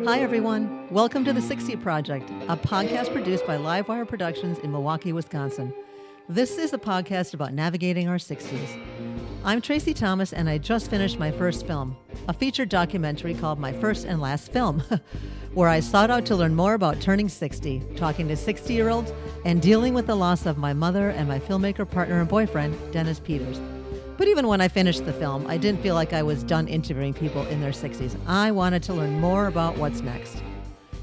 Hi, everyone. Welcome to The 60 Project, a podcast produced by Livewire Productions in Milwaukee, Wisconsin. This is a podcast about navigating our 60s. I'm Tracey Thomas, and I just finished my first film, a featured documentary called My First and Last Film, where I sought out to learn more about turning 60, talking to 60-year-olds, and dealing with the loss of my mother and my filmmaker partner and boyfriend, Dennis Peters. But even when I finished the film, I didn't feel like I was done interviewing people in their 60s. I wanted to learn more about what's next.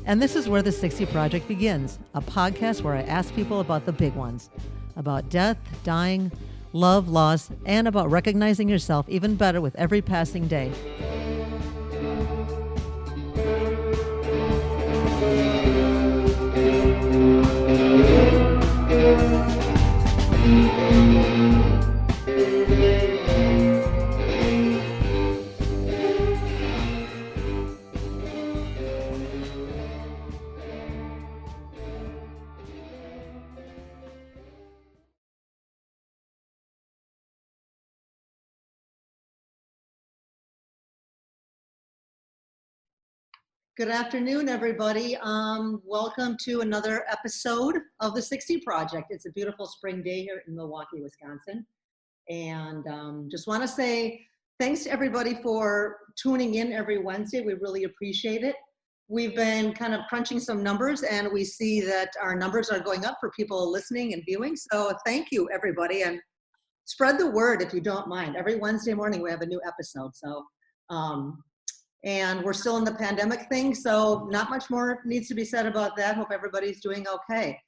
And this is where the 60 Project begins, a podcast where I ask people about the big ones, about death, dying, love, loss, and about recognizing yourself even better with every passing day. Good afternoon, everybody. Welcome to another episode of the 60 Project. It's a beautiful spring day here in Milwaukee, Wisconsin. And just want to say thanks to everybody for tuning in every Wednesday. We really appreciate it. We've been kind of crunching some numbers, and we see that our numbers are going up for people listening and viewing. So thank you, everybody. And spread the word if you don't mind. Every Wednesday morning, we have a new episode. So, and we're still in the pandemic thing, so not much more needs to be said about that. Hope everybody's doing okay.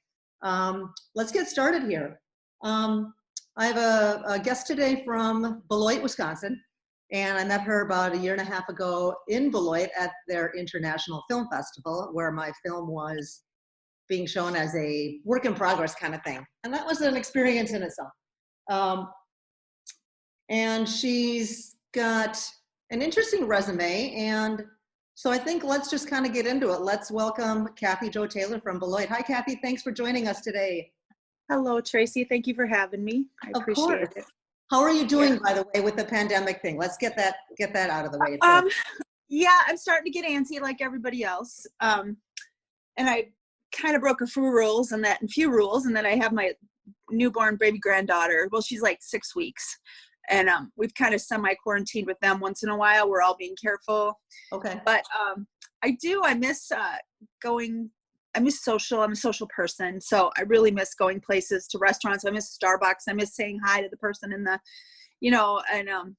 Let's get started here. I have a guest today from Beloit, Wisconsin, and I met her about a year and a half ago in Beloit at their International Film Festival, where my film was being shown as a work in progress kind of thing. And that was an experience in itself. And she's got an interesting resume, and so I think let's just kind of get into it. Let's welcome Kathy Jo Taylor from Beloit. Hi, Kathy. Thanks for joining us today. Hello, Tracy. Thank you for having me. I appreciate it. How are you doing, by the way, with the pandemic thing? Let's get that out of the way. Yeah, I'm starting to get antsy like everybody else. And I kind of broke a few rules, and then I have my newborn baby granddaughter. Well, she's like 6 weeks. And we've kind of semi-quarantined with them once in a while. We're all being careful. Okay. But I miss going. I miss social. I'm a social person. So I really miss going places, to restaurants. I miss Starbucks. I miss saying hi to the person in the, and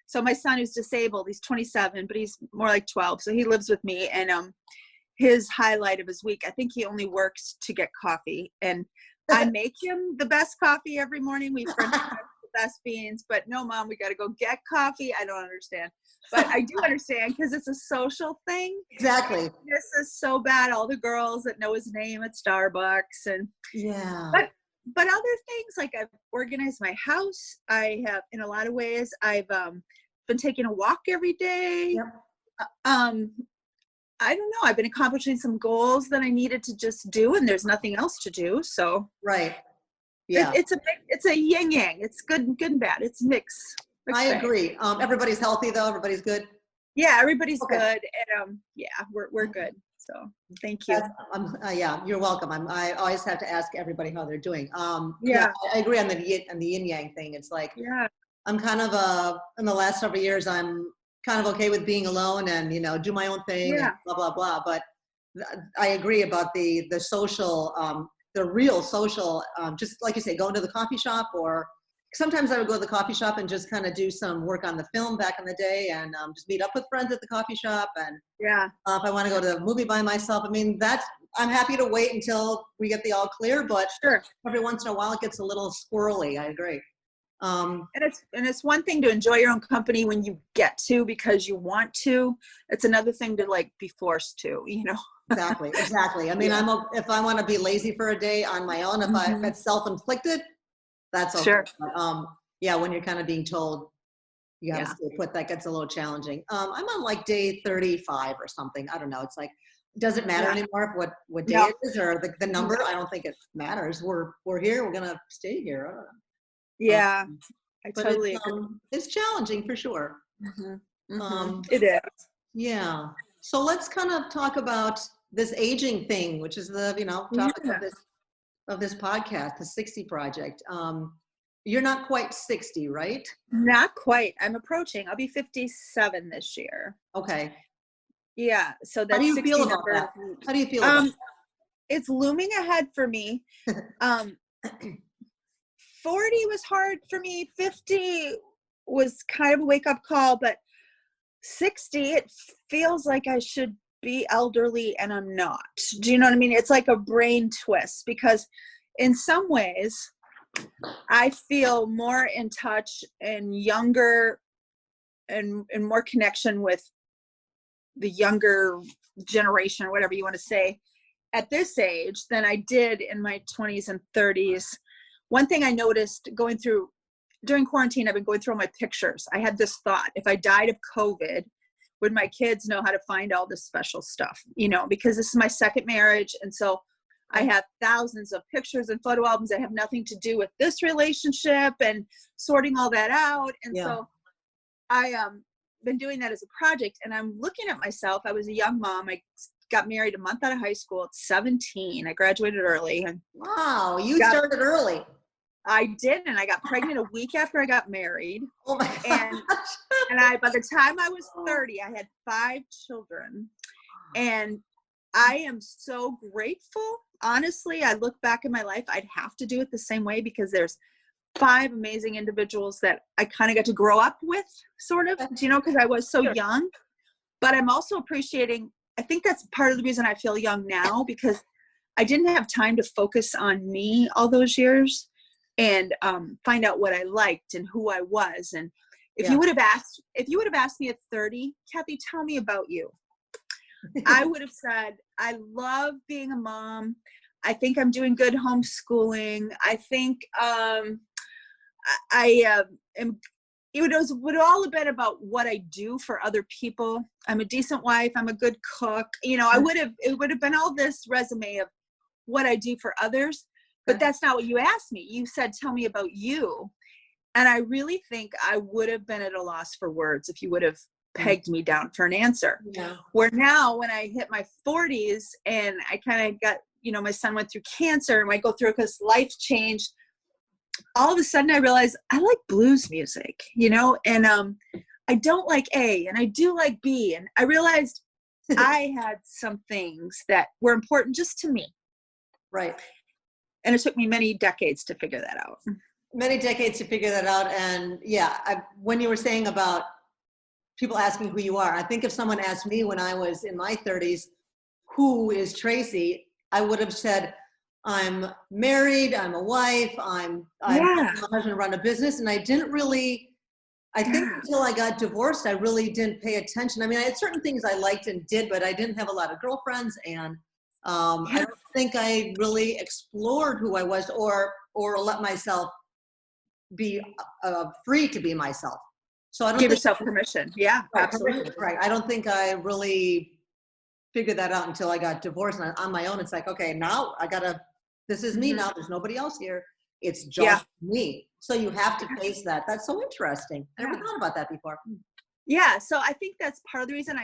so my son who's disabled, he's 27, but he's more like 12. So he lives with me. And his highlight of his week, I think he only works to get coffee. And I make him the best coffee every morning. We French best beans, but no, Mom, we got to go get coffee. I don't understand, but I do understand because it's a social thing. Exactly. This is so bad. All the girls that know his name at Starbucks, and yeah. But other things, like I've organized my house. I have, in a lot of ways, I've been taking a walk every day. Yep. I don't know. I've been accomplishing some goals that I needed to just do, and there's nothing else to do. So right. Yeah. It's a yin yang. It's good and bad. It's mixed. I agree. Everybody's healthy though. Everybody's good. Yeah, everybody's good, and yeah, we're good. So thank you. Yeah, you're welcome. I always have to ask everybody how they're doing. Yeah, I agree on the yin yang thing. It's like, yeah, I'm kind of in the last several years, I'm kind of okay with being alone and do my own thing. Yeah. And blah blah blah. But I agree about the social. The real social, just like you say, going to the coffee shop, or sometimes I would go to the coffee shop and just kind of do some work on the film back in the day, and just meet up with friends at the coffee shop. And yeah, if I want to go to a movie by myself, I mean, I'm happy to wait until we get the all clear, but sure. Every once in a while it gets a little squirrely. I agree. And it's one thing to enjoy your own company when you get to, because you want to. It's another thing to like be forced to, Exactly. I mean, yeah. if I want to be lazy for a day on my own, if it's self-inflicted, that's okay. Sure. But, yeah, when you're kind of being told you got to stay put, that gets a little challenging. I'm on like day 35 or something. I don't know. It's like, does it matter anymore what day it is, or the number? I don't think it matters. We're here. We're gonna stay here. I don't know. Yeah, I totally agree. It's challenging for sure. It is. Yeah. So let's kind of talk about this aging thing, which is the, topic Yeah. of this podcast, the 60 Project. You're not quite 60, right? Not quite. I'm approaching. I'll be 57 this year. Okay. Yeah. So How do that's you 60 feel about numbers. that? How do you feel about It's looming ahead for me. 40 was hard for me. 50 was kind of a wake up call, but 60, it feels like I should be elderly and I'm not. Do you know what I mean? It's like a brain twist because in some ways I feel more in touch and younger and more connection with the younger generation or whatever you want to say at this age than I did in my 20s and 30s. One thing I noticed during quarantine, I've been going through all my pictures. I had this thought, if I died of COVID, would my kids know how to find all this special stuff? Because this is my second marriage. And so I have thousands of pictures and photo albums that have nothing to do with this relationship and sorting all that out. And so I been doing that as a project, and I'm looking at myself. I was a young mom. I got married a month out of high school at 17. I graduated early. And Wow, you started early. I did, and I got pregnant a week after I got married. Oh my gosh. And by the time I was 30, I had 5 children. And I am so grateful. Honestly, I look back in my life, I'd have to do it the same way because there's 5 amazing individuals that I kind of got to grow up with, sort of, because I was so young. But I'm also appreciating, I think that's part of the reason I feel young now, because I didn't have time to focus on me all those years and find out what I liked and who I was. And if you would have asked me at 30, Kathy, tell me about you, I would have said, I love being a mom. I think I'm doing good homeschooling. I think it would all have been about what I do for other people. I'm a decent wife. I'm a good cook. It would have been all this resume of what I do for others, but that's not what you asked me. You said, tell me about you. And I really think I would have been at a loss for words if you would have pegged me down for an answer. Yeah. Where now when I hit my 40s and I kind of got, my son went through cancer and I go through because life changed. All of a sudden I realized I like blues music, and I don't like A and I do like B. And I realized I had some things that were important just to me. Right. And it took me many decades to figure that out. And when you were saying about people asking who you are, I think if someone asked me when I was in my 30s, who is Tracey, I would have said, I'm married, I'm a wife, I'm my husband run a business. And I didn't really, I think until I got divorced, I really didn't pay attention. I mean, I had certain things I liked and did, but I didn't have a lot of girlfriends. And I don't think I really explored who I was or let myself be free to be myself. So I don't give yourself permission. Yeah, right, absolutely. Right. I don't think I really figured that out until I got divorced. And on my own, it's like, okay, now this is me now. There's nobody else here. It's just me. So you have to face that. That's so interesting. I never thought about that before. Yeah. So I think that's part of the reason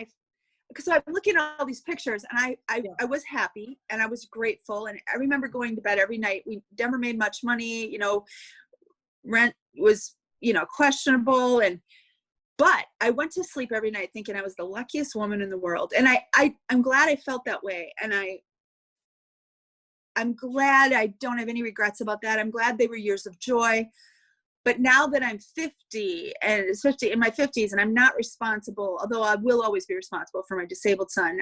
because I'm looking at all these pictures and I was happy and I was grateful. And I remember going to bed every night. We never made much money, rent was, questionable. But I went to sleep every night thinking I was the luckiest woman in the world. And I'm glad I felt that way. And I'm glad I don't have any regrets about that. I'm glad they were years of joy. But now that I'm 50 and it's 50 in my 50s and I'm not responsible, although I will always be responsible for my disabled son,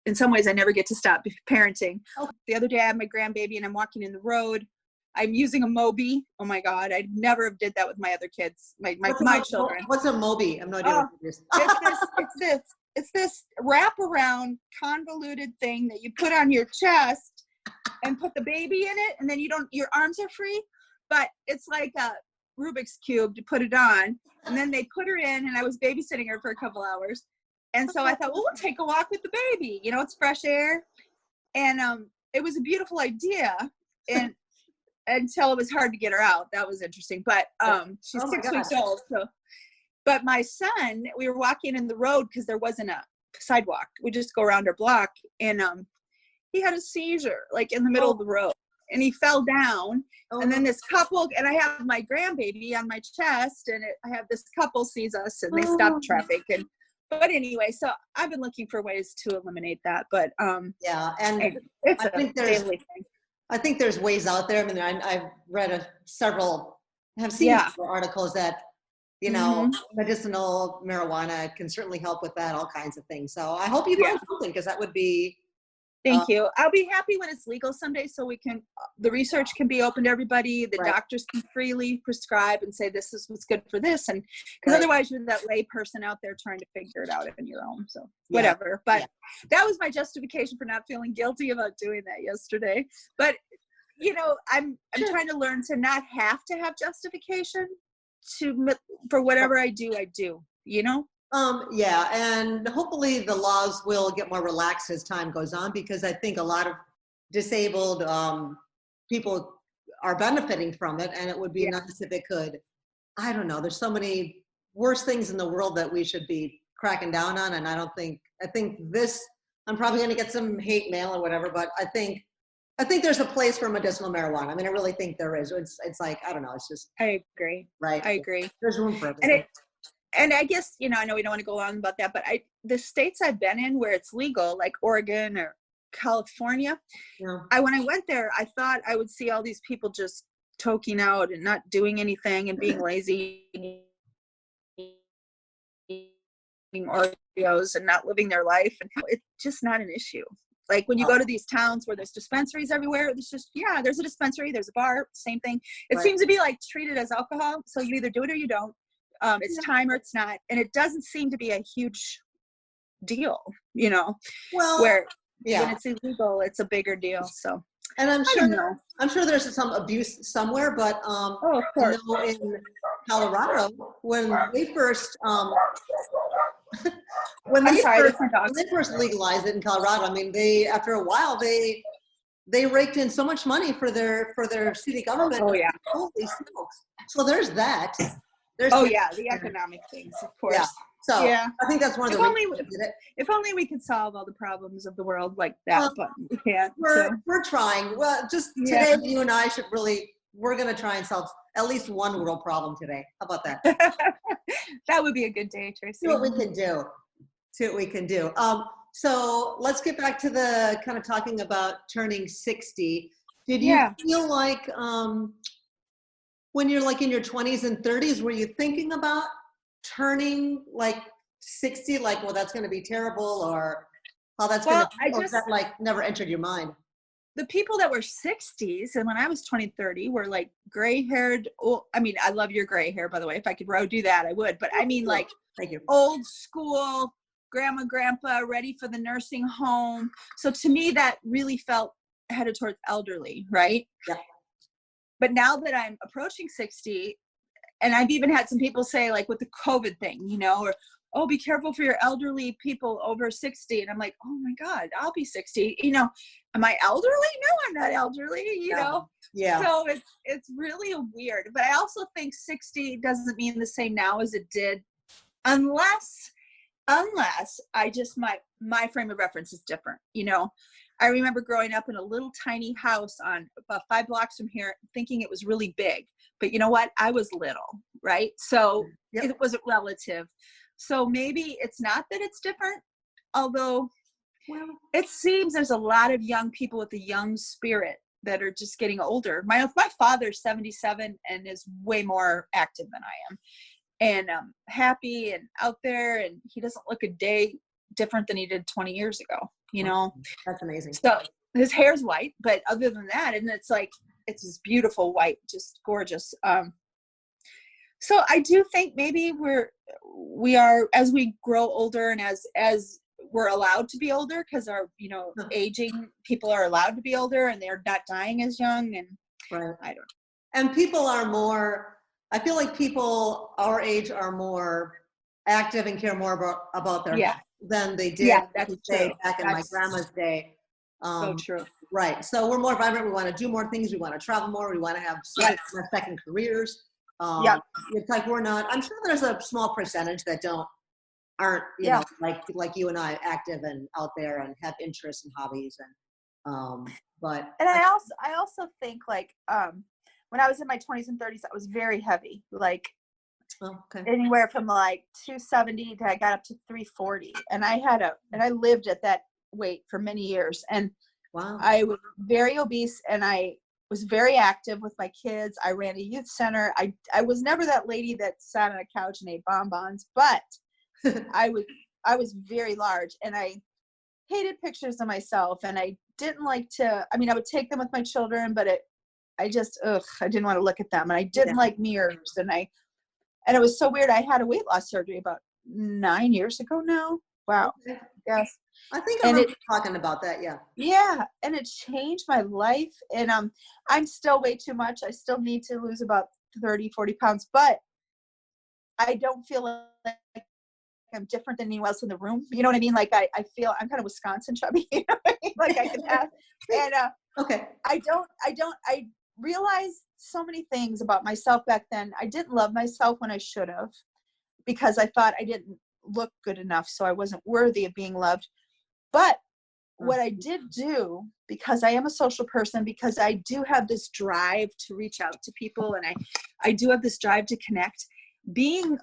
in some ways I never get to stop parenting. The other day I had my grandbaby and I'm walking in the road. I'm using a Mobi. Oh my God, I never have did that with my other kids, my children. What's a Mobi? I'm not idea what it is. It's this wraparound convoluted thing that you put on your chest and put the baby in it, and then your arms are free, but it's like a Rubik's Cube to put it on. And then they put her in, and I was babysitting her for a couple hours. And so I thought, well, we'll take a walk with the baby. It's fresh air. And it was a beautiful idea. And until it was hard to get her out. That was interesting. But she's 6 weeks old. So, but my son, we were walking in the road because there wasn't a sidewalk. We just go around our block, and he had a seizure like in the middle of the road, and he fell down. And then this couple, and I have my grandbaby on my chest, and I have this couple sees us, and they stop traffic. But anyway, so I've been looking for ways to eliminate that. But yeah, and it's I a think daily thing. I think there's ways out there. I mean, I've read have seen several articles that, you know, medicinal marijuana can certainly help with that, all kinds of things. So I hope you find something, because that would be. Thank you. I'll be happy when it's legal someday, so we can, the research can be open to everybody. The doctors can freely prescribe and say, this is what's good for this. And because otherwise you're that lay person out there trying to figure it out on your own. So whatever. But that was my justification for not feeling guilty about doing that yesterday. But, you know, I'm trying to learn to not have to have justification for whatever I do, you know? Yeah, and hopefully the laws will get more relaxed as time goes on, because I think a lot of disabled people are benefiting from it, and it would be nice if it could. I don't know, there's so many worse things in the world that we should be cracking down on, and I think this, I'm probably going to get some hate mail or whatever, but I think there's a place for medicinal marijuana. I mean, I really think there is. It's like, I don't know, it's just. I agree. Right. I agree. There's room for everything. And I guess, you know, I know we don't want to go on about that, but the states I've been in where it's legal, like Oregon or California, when I went there, I thought I would see all these people just toking out and not doing anything and being lazy, eating Oreos and not living their life. And it's just not an issue. Like when you go to these towns where there's dispensaries everywhere, it's just, there's a dispensary, there's a bar, same thing. It seems to be like treated as alcohol. So you either do it or you don't. It's time or it's not. And it doesn't seem to be a huge deal, you know, where when it's illegal, it's a bigger deal. So, and I'm sure there's some abuse somewhere, but of course. I know in Colorado, when they first when they first legalized it in Colorado, I mean, after a while they raked in so much money for their city government. Oh yeah. Holy smokes. So there's that. The economic things, of course. Yeah. So I think that's one of the reasons we did it. If only we could solve all the problems of the world like that, but we can't. We're trying. Well, just today, you and I we're going to try and solve at least one world problem today. How about that? That would be a good day, Tracey. See what we can do. So let's get back to the kind of talking about turning 60. Did you feel like, when you're like in your 20s and 30s, were you thinking about turning like 60, like, well, that's going to be terrible, or how that's going to, that like never entered your mind? The people that were 60s, and when I was 30, were like gray haired. I mean, I love your gray hair, by the way. If I could do that, I would. But I mean, like, thank you. Old school, grandma, grandpa, ready for the nursing home. So to me, that really felt headed towards elderly, right? Yeah. But now that I'm approaching 60, and I've even had some people say, like with the COVID thing, you know, or, oh, be careful for your elderly people over 60. And I'm like, oh my God, I'll be 60. You know, am I elderly? No, I'm not elderly, you know? Yeah. So it's really weird. But I also think 60 doesn't mean the same now as it did, unless I just, my frame of reference is different, you know? I remember growing up in a little tiny house on about 5 blocks from here, thinking it was really big. But you know what? I was little, right? So it wasn't relative. So maybe it's not that it's different, although it seems there's a lot of young people with a young spirit that are just getting older. My father's 77 and is way more active than I am, and happy and out there, and he doesn't look a day different than he did 20 years ago, you know? That's amazing. So his hair's white, but other than that, and it's like, it's this beautiful white, just gorgeous. So I do think maybe we are, as we grow older and as we're allowed to be older, because our, you know, aging people are allowed to be older and they're not dying as young. And I don't know. And people are more, I feel like people our age are more active and care more about their health than they did back in my grandma's day. So true. Right. So we're more vibrant. We want to do more things. We want to travel more. We want to have second careers. It's like we're not, I'm sure there's a small percentage that don't aren't, Yeah. like you and I, active and out there and have interests and hobbies but And I also think like when I was in my 20s and 30s, I was very heavy, like okay. anywhere from like 270 to I got up to 340, and I lived at that weight for many years, and Wow. I was very obese, and I was very active with my kids. I ran a youth center. I was never that lady that sat on a couch and ate bonbons, but I was very large, and I hated pictures of myself, and I didn't like to, I mean, I would take them with my children, but I didn't want to look at them, and I didn't like mirrors, and it was so weird. I had a weight loss surgery about 9 years ago now. Wow. Okay. Yes. I think I And remember talking about that. Yeah. yeah, and it changed my life, and I'm still way too much. I still need to lose about 30-40 pounds, but I don't feel like I'm different than anyone else in the room. You know what I mean? Like I feel I'm kind of Wisconsin chubby. You know what I mean? Like I can have, and Okay. I realized so many things about myself back then. I didn't love myself when I should have, because I thought I didn't look good enough, so I wasn't worthy of being loved. But what I did do, because I am a social person, because I do have this drive to reach out to people, and I do have this drive to connect, being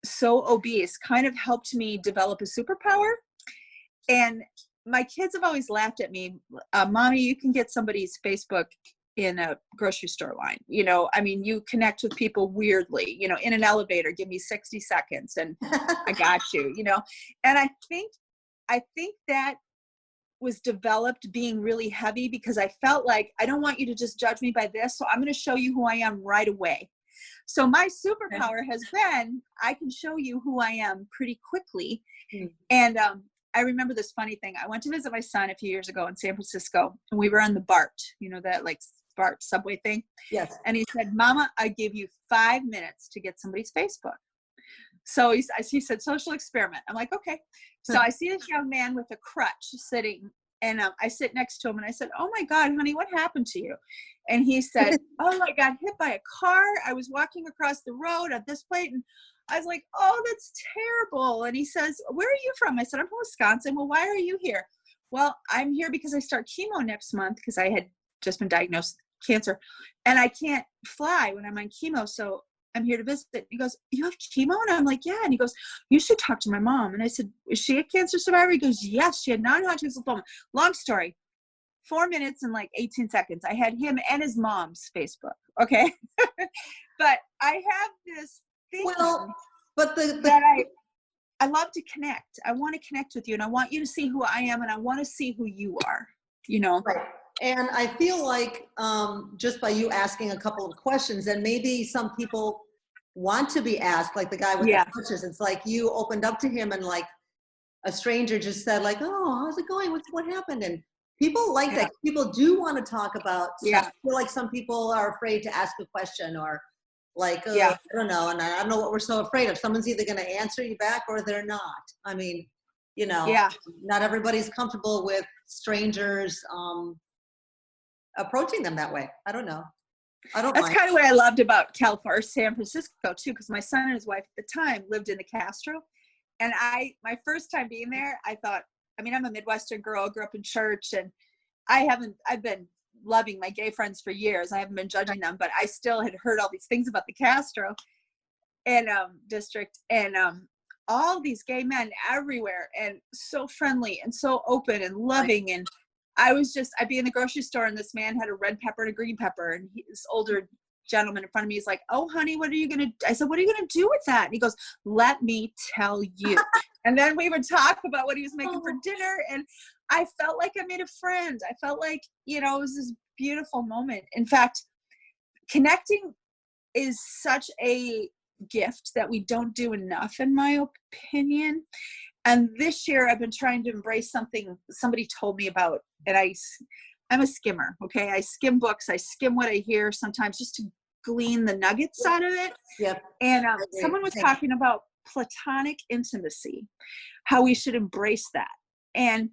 so obese kind of helped me develop a superpower. And my kids have always laughed at me, Mommy, you can get somebody's Facebook in a grocery store line. You know, I mean, you connect with people weirdly, you know, in an elevator, give me 60 seconds and I got you, you know. And I think that was developed being really heavy, because I felt like, I don't want you to just judge me by this, so I'm going to show you who I am right away. So my superpower has been, I can show you who I am pretty quickly. And I remember this funny thing. I went to visit my son a few years ago in San Francisco, and we were on the BART, you know, that like BART subway thing. Yes. And he said, Mama, I give you 5 minutes to get somebody's Facebook. So he said, social experiment. I'm like, okay. So I see this young man with a crutch sitting, and I sit next to him, and I said, oh my God, honey, what happened to you? And he said, oh, I got hit by a car. I was walking across the road at this point, and I was like, oh, that's terrible. And he says, where are you from? I said, I'm from Wisconsin. Well, why are you here? Well, I'm here because I start chemo next month, because I had just been diagnosed with cancer, and I can't fly when I'm on chemo. So I'm here to visit. He goes, you have chemo? And I'm like, yeah. And he goes, you should talk to my mom. And I said, is she a cancer survivor? He goes, yes, she had non-Hodgkin's lymphoma. Long story, 4 minutes and like 18 seconds. I had him and his mom's Facebook. Okay. But I have this thing but that I love to connect. I want to connect with you, and I want you to see who I am, and I want to see who you are, you know? Right. And I feel like just by you asking a couple of questions, and maybe some people want to be asked, like the guy with the crutches. It's like you opened up to him, and like a stranger just said like, oh, how's it going? What happened? And people like that. People do want to talk about stuff. I feel like some people are afraid to ask a question, or like, I don't know. And I don't know what we're so afraid of. Someone's either going to answer you back or they're not. I mean, you know, not everybody's comfortable with strangers approaching them that way. I don't know. That's kind of what I loved about California, San Francisco too, because my son and his wife at the time lived in the Castro. And my first time being there, I thought, I mean, I'm a Midwestern girl, grew up in church, and I've been loving my gay friends for years. I haven't been judging them, but I still had heard all these things about the Castro and district, and all these gay men everywhere, and so friendly and so open and loving. And I'd be in the grocery store, and this man had a red pepper and a green pepper, and this older gentleman in front of me is like, oh honey, what are you gonna I said, what are you gonna do with that? And he goes, let me tell you. And then we would talk about what he was making for dinner, and I felt like I made a friend. I felt like, you know, it was this beautiful moment. In fact, connecting is such a gift that we don't do enough, in my opinion. And this year I've been trying to embrace something somebody told me about, and I'm a skimmer. Okay. I skim books. I skim what I hear sometimes just to glean the nuggets out of it. Yep. And someone was talking about platonic intimacy, how we should embrace that. And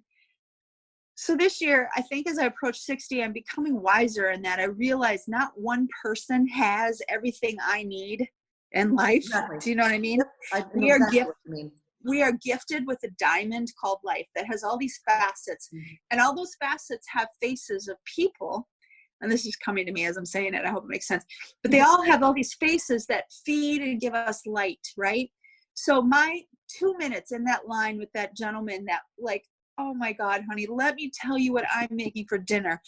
so this year, I think as I approach 60, I'm becoming wiser in that I realize not one person has everything I need in life. Exactly. Do you know what I mean? Yep. We are gifted. we are gifted with a diamond called life that has all these facets, and all those facets have faces of people. And this is coming to me as I'm saying it. I hope it makes sense. But they all have all these faces that feed and give us light, right? So my 2 minutes in that line with that gentleman that like, oh my God, honey, let me tell you what I'm making for dinner.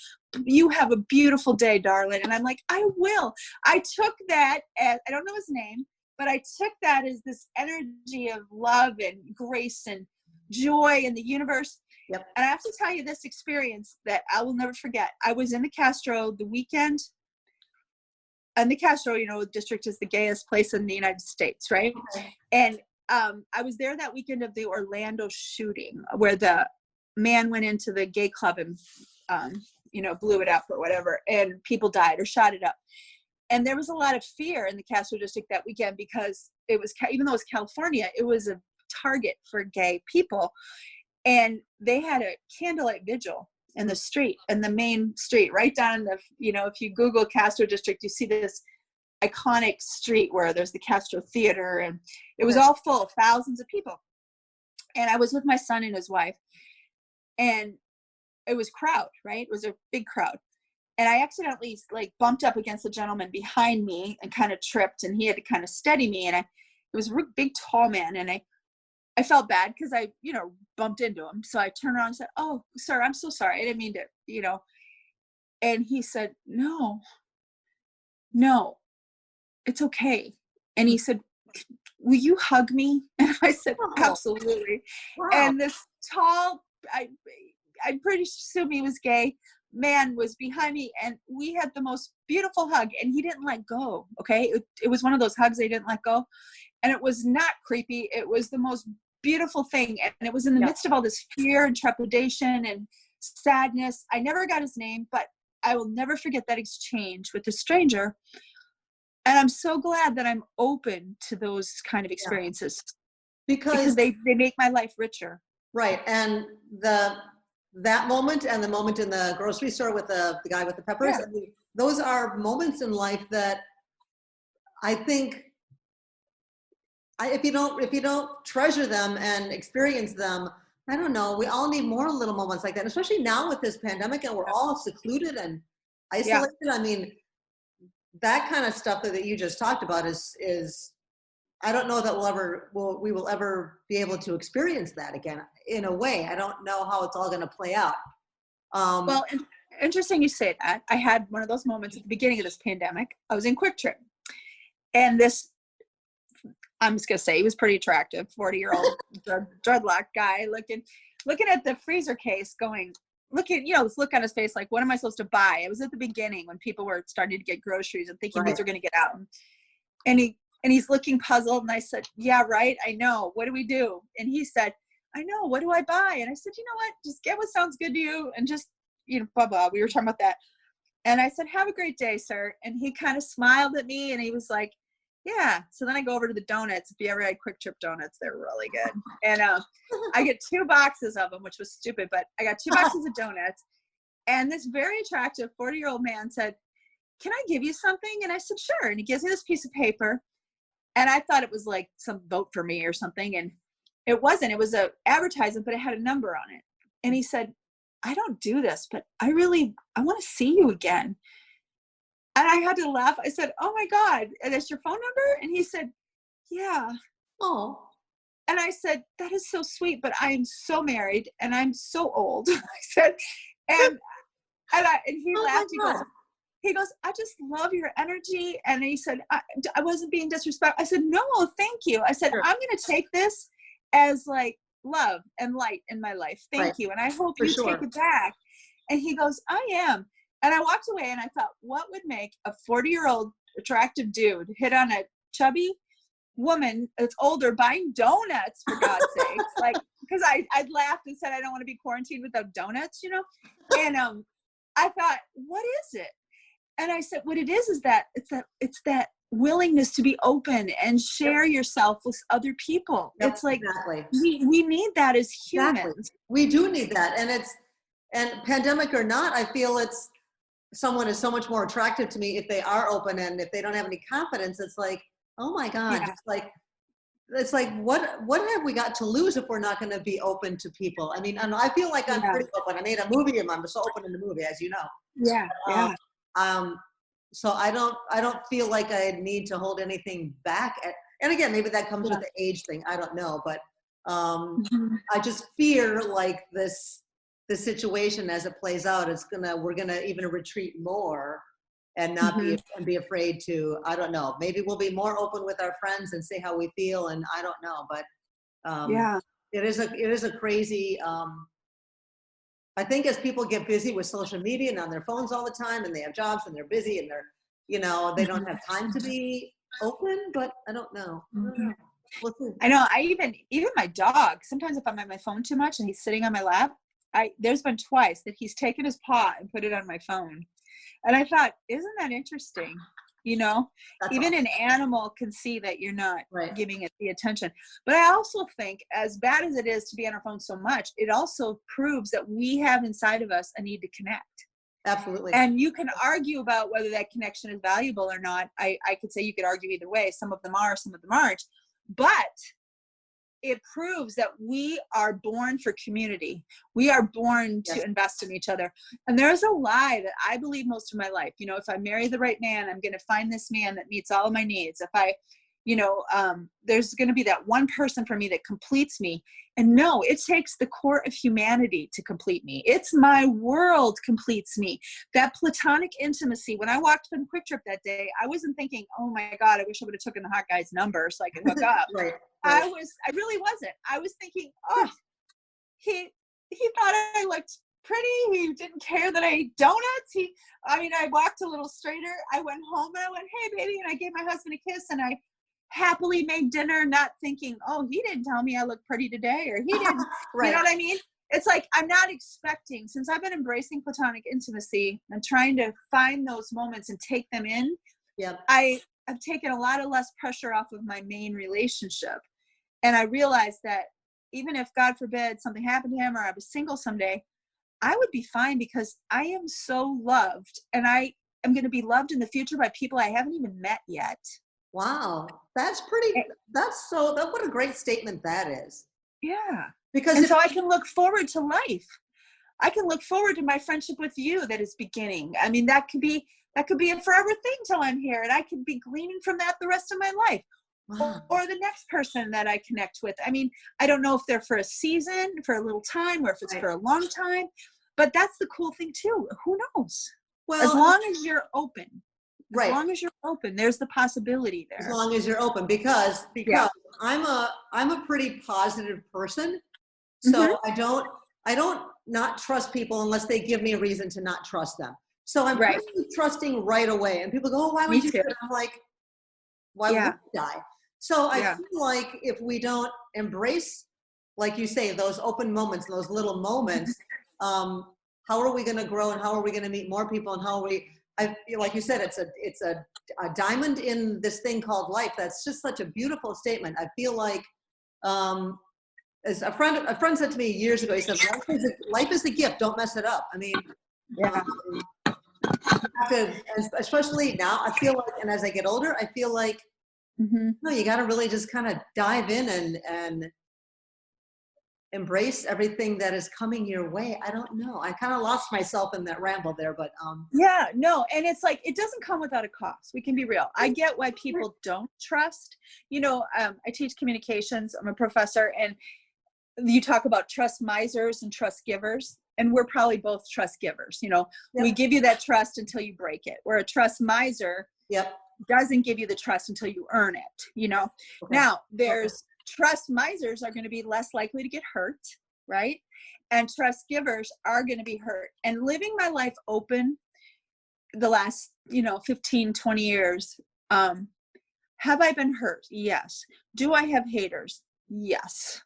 You have a beautiful day, darling. And I'm like, I will. I took that as, I don't know his name, but I took that as this energy of love and grace and joy in the universe. Yep. And I have to tell you this experience that I will never forget. I was in the Castro the weekend. And the Castro, district is the gayest place in the United States, right? Okay. And I was there that weekend of the Orlando shooting where the man went into the gay club and, blew it up or whatever. And people died or shot it up. And there was a lot of fear in the Castro district that weekend because it was, even though it was California, it was a target for gay people. And they had a candlelight vigil in the street, in the main street, right down in the, if you Google Castro district, you see this iconic street where there's the Castro Theater, and it was all full of thousands of people. And I was with my son and his wife, and it was crowd, right? It was a big crowd. And I accidentally bumped up against the gentleman behind me and kind of tripped, and he had to kind of steady me. And it was a real big, tall man. And I felt bad because I, bumped into him. So I turned around and said, "Oh, sir, I'm so sorry. I didn't mean to, And he said, no, it's okay. And he said, will you hug me? And I said, absolutely. Wow. And this tall, I'm pretty sure he was gay, man was behind me, and we had the most beautiful hug, and he didn't let go. Okay. It was one of those hugs they didn't let go. And it was not creepy. It was the most beautiful thing. And it was in the midst of all this fear and trepidation and sadness. I never got his name, but I will never forget that exchange with a stranger. And I'm so glad that I'm open to those kind of experiences because they make my life richer. Right. And that moment and the moment in the grocery store with the guy with the peppers, I mean, those are moments in life that I think if you don't treasure them and experience them, I don't know, we all need more little moments like that, especially now with this pandemic and we're all secluded and isolated. Yeah. I mean, that kind of stuff that you just talked about is I don't know that we will ever be able to experience that again in a way. I don't know how it's all going to play out. Well, interesting you say that. I had one of those moments at the beginning of this pandemic. I was in Quick Trip, and this, I'm just going to say, he was pretty attractive, 40-year-old dreadlock guy looking at the freezer case going, this look on his face like, what am I supposed to buy? It was at the beginning when people were starting to get groceries and thinking these are going to get out. And he's looking puzzled. And I said, yeah, right. I know. What do we do? And he said, I know. What do I buy? And I said, you know what? Just get what sounds good to you. And just, blah, blah. We were talking about that. And I said, have a great day, sir. And he kind of smiled at me and he was like, yeah. So then I go over to the donuts. If you ever had Quick Trip donuts, they're really good. And I get 2 boxes of them, which was stupid, but I got 2 boxes of donuts. And this very attractive 40-year-old man said, can I give you something? And I said, sure. And he gives me this piece of paper. And I thought it was like some vote for me or something. And it wasn't. It was an advertisement, but it had a number on it. And he said, I don't do this, but I want to see you again. And I had to laugh. I said, oh my God, and that's your phone number? And he said, yeah. Oh. And I said, that is so sweet, but I am so married and I'm so old. I said, and he laughed. He goes, I just love your energy. And he said, I wasn't being disrespectful. I said, no, thank you. I said, I'm going to take this as like love and light in my life. Thank you. And I hope you take it back. And he goes, I am. And I walked away and I thought, what would make a 40-year-old attractive dude hit on a chubby woman that's older buying donuts, for God's sakes? Like, because I'd laughed and said, I don't want to be quarantined without donuts, And I thought, what is it? And I said, what it is that it's that willingness to be open and share yourself with other people. Yep, it's like, we need that as humans. Exactly. We do need that. And pandemic or not, I feel someone is so much more attractive to me if they are open, and if they don't have any confidence, it's like, oh my God, just like it's like, what have we got to lose if we're not going to be open to people? I mean, and I feel like I'm Yeah. pretty open. I made a movie and I'm so open in the movie, as you know. Yeah. Um, Yeah. so I don't feel like I need to hold anything back. And again, maybe that comes with the age thing. I don't know, but I just fear like the situation as it plays out, we're gonna even retreat more and not be afraid to, I don't know, maybe we'll be more open with our friends and say how we feel. And I don't know, but Yeah. it is a crazy, I think as people get busy with social media and on their phones all the time and they have jobs and they're busy and they don't have time to be open, but I don't know. We'll see. I know. Even my dog, sometimes if I'm on my phone too much and he's sitting on my lap, there's been twice that he's taken his paw and put it on my phone. And I thought, isn't that interesting? That's even awesome. an animal can see that you're not Right. giving it the attention. But I also think, as bad as it is to be on our phone so much, it also proves that we have inside of us a need to connect. Absolutely. And you can argue about whether that connection is valuable or not. I could say you could argue either way. Some of them are, some of them aren't. But it proves that we are born for community. We are born to invest in each other. And there's a lie that I believe most of my life. If I marry the right man, I'm going to find this man that meets all of my needs. If I, there's going to be that one person for me that completes me. And no, it takes the core of humanity to complete me. It's my world completes me. That platonic intimacy. When I walked from Quick Trip that day, I wasn't thinking, oh my God, I wish I would have taken the hot guy's number so I could hook up. Right. I really wasn't. I was thinking, oh, he thought I looked pretty. He didn't care that I ate donuts. I walked a little straighter. I went home and I went, hey baby. And I gave my husband a kiss and I happily made dinner, not thinking, oh, he didn't tell me I look pretty today, or he didn't, Right. You know what I mean? It's like, I'm not expecting, since I've been embracing platonic intimacy and trying to find those moments and take them in. Yep. I've taken a lot of less pressure off of my main relationship. And I realized that even if, God forbid, something happened to him or I was single someday, I would be fine because I am so loved. And I am going to be loved in the future by people I haven't even met yet. Wow. What a great statement that is. Yeah. Because so I can look forward to life. I can look forward to my friendship with you that is beginning. I mean, that could be a forever thing till I'm here. And I could be gleaning from that the rest of my life. wow. Or the next person that I connect with. I mean, I don't know if they're for a season, for a little time, or if it's for a long time, but that's the cool thing too. Who knows? Well, as long as you're open, right. As long as you're open, there's the possibility there. As long as you're open, because I'm a pretty positive person. So I don't not trust people unless they give me a reason to not trust them. So I'm pretty trusting right away. And people go, oh, why would you do that? I'm like, why would I? So I feel like if we don't embrace, like you say, those open moments, those little moments, how are we going to grow and how are we going to meet more people and I feel like you said, it's a diamond in this thing called life. That's just such a beautiful statement. I feel like, as a friend said to me years ago, he said, life is a gift. Don't mess it up. I mean, especially now, I feel like, and as I get older, I feel like, no, you got to really just kind of dive in and embrace everything that is coming your way. I don't know. I kind of lost myself in that ramble there, but and it's like, it doesn't come without a cost. We can be real. I get why people don't trust. I teach communications. I'm a professor, and you talk about trust misers and trust givers, and we're probably both trust givers. We give you that trust until you break it. Where a trust miser doesn't give you the trust until you earn it. Now there's trust misers are going to be less likely to get hurt, right? And trust givers are going to be hurt. And living my life open the last 15, 20 years, have I been hurt? Yes. Do I have haters? Yes.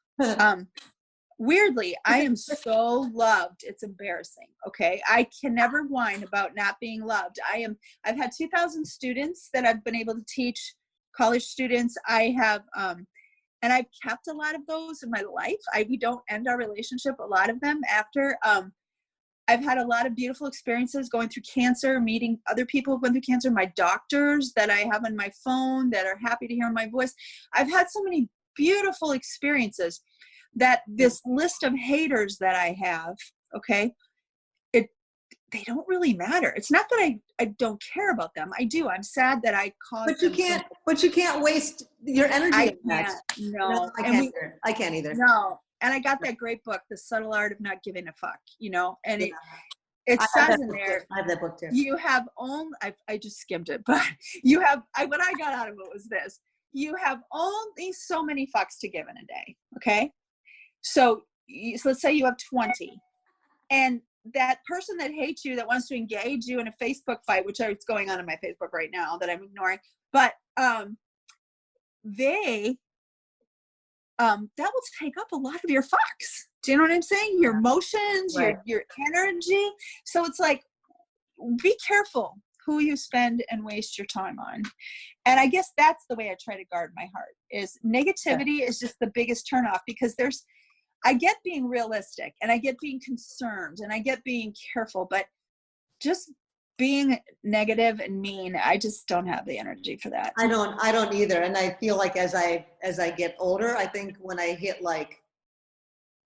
Weirdly, I am so loved. It's embarrassing. Okay. I can never whine about not being loved. I've had 2,000 students that I've been able to teach, college students. I have, and I've kept a lot of those in my life. We don't end our relationship, a lot of them after. I've had a lot of beautiful experiences going through cancer, meeting other people who've been through cancer, my doctors that I have on my phone that are happy to hear my voice. I've had so many beautiful experiences that this list of haters that I have, okay, they don't really matter. It's not that I don't care about them. I do. I'm sad that I caused them. But you can't waste your energy on that. No, I can't either. No. And I got that great book, The Subtle Art of Not Giving a Fuck, and it says in there, I have that book too. You have only, I just skimmed it, but you have, what I got out of it was this: you have only so many fucks to give in a day. Okay. So let's say you have 20, and that person that hates you, that wants to engage you in a Facebook fight, which is going on in my Facebook right now that I'm ignoring, but that will take up a lot of your fucks. Do you know what I'm saying? Your emotions, right. your energy. So it's like, be careful who you spend and waste your time on. And I guess that's the way I try to guard my heart, is negativity is just the biggest turnoff, because I get being realistic, and I get being concerned, and I get being careful, but just being negative and mean, I just don't have the energy for that. I don't either. And I feel like as I get older, I think when I hit like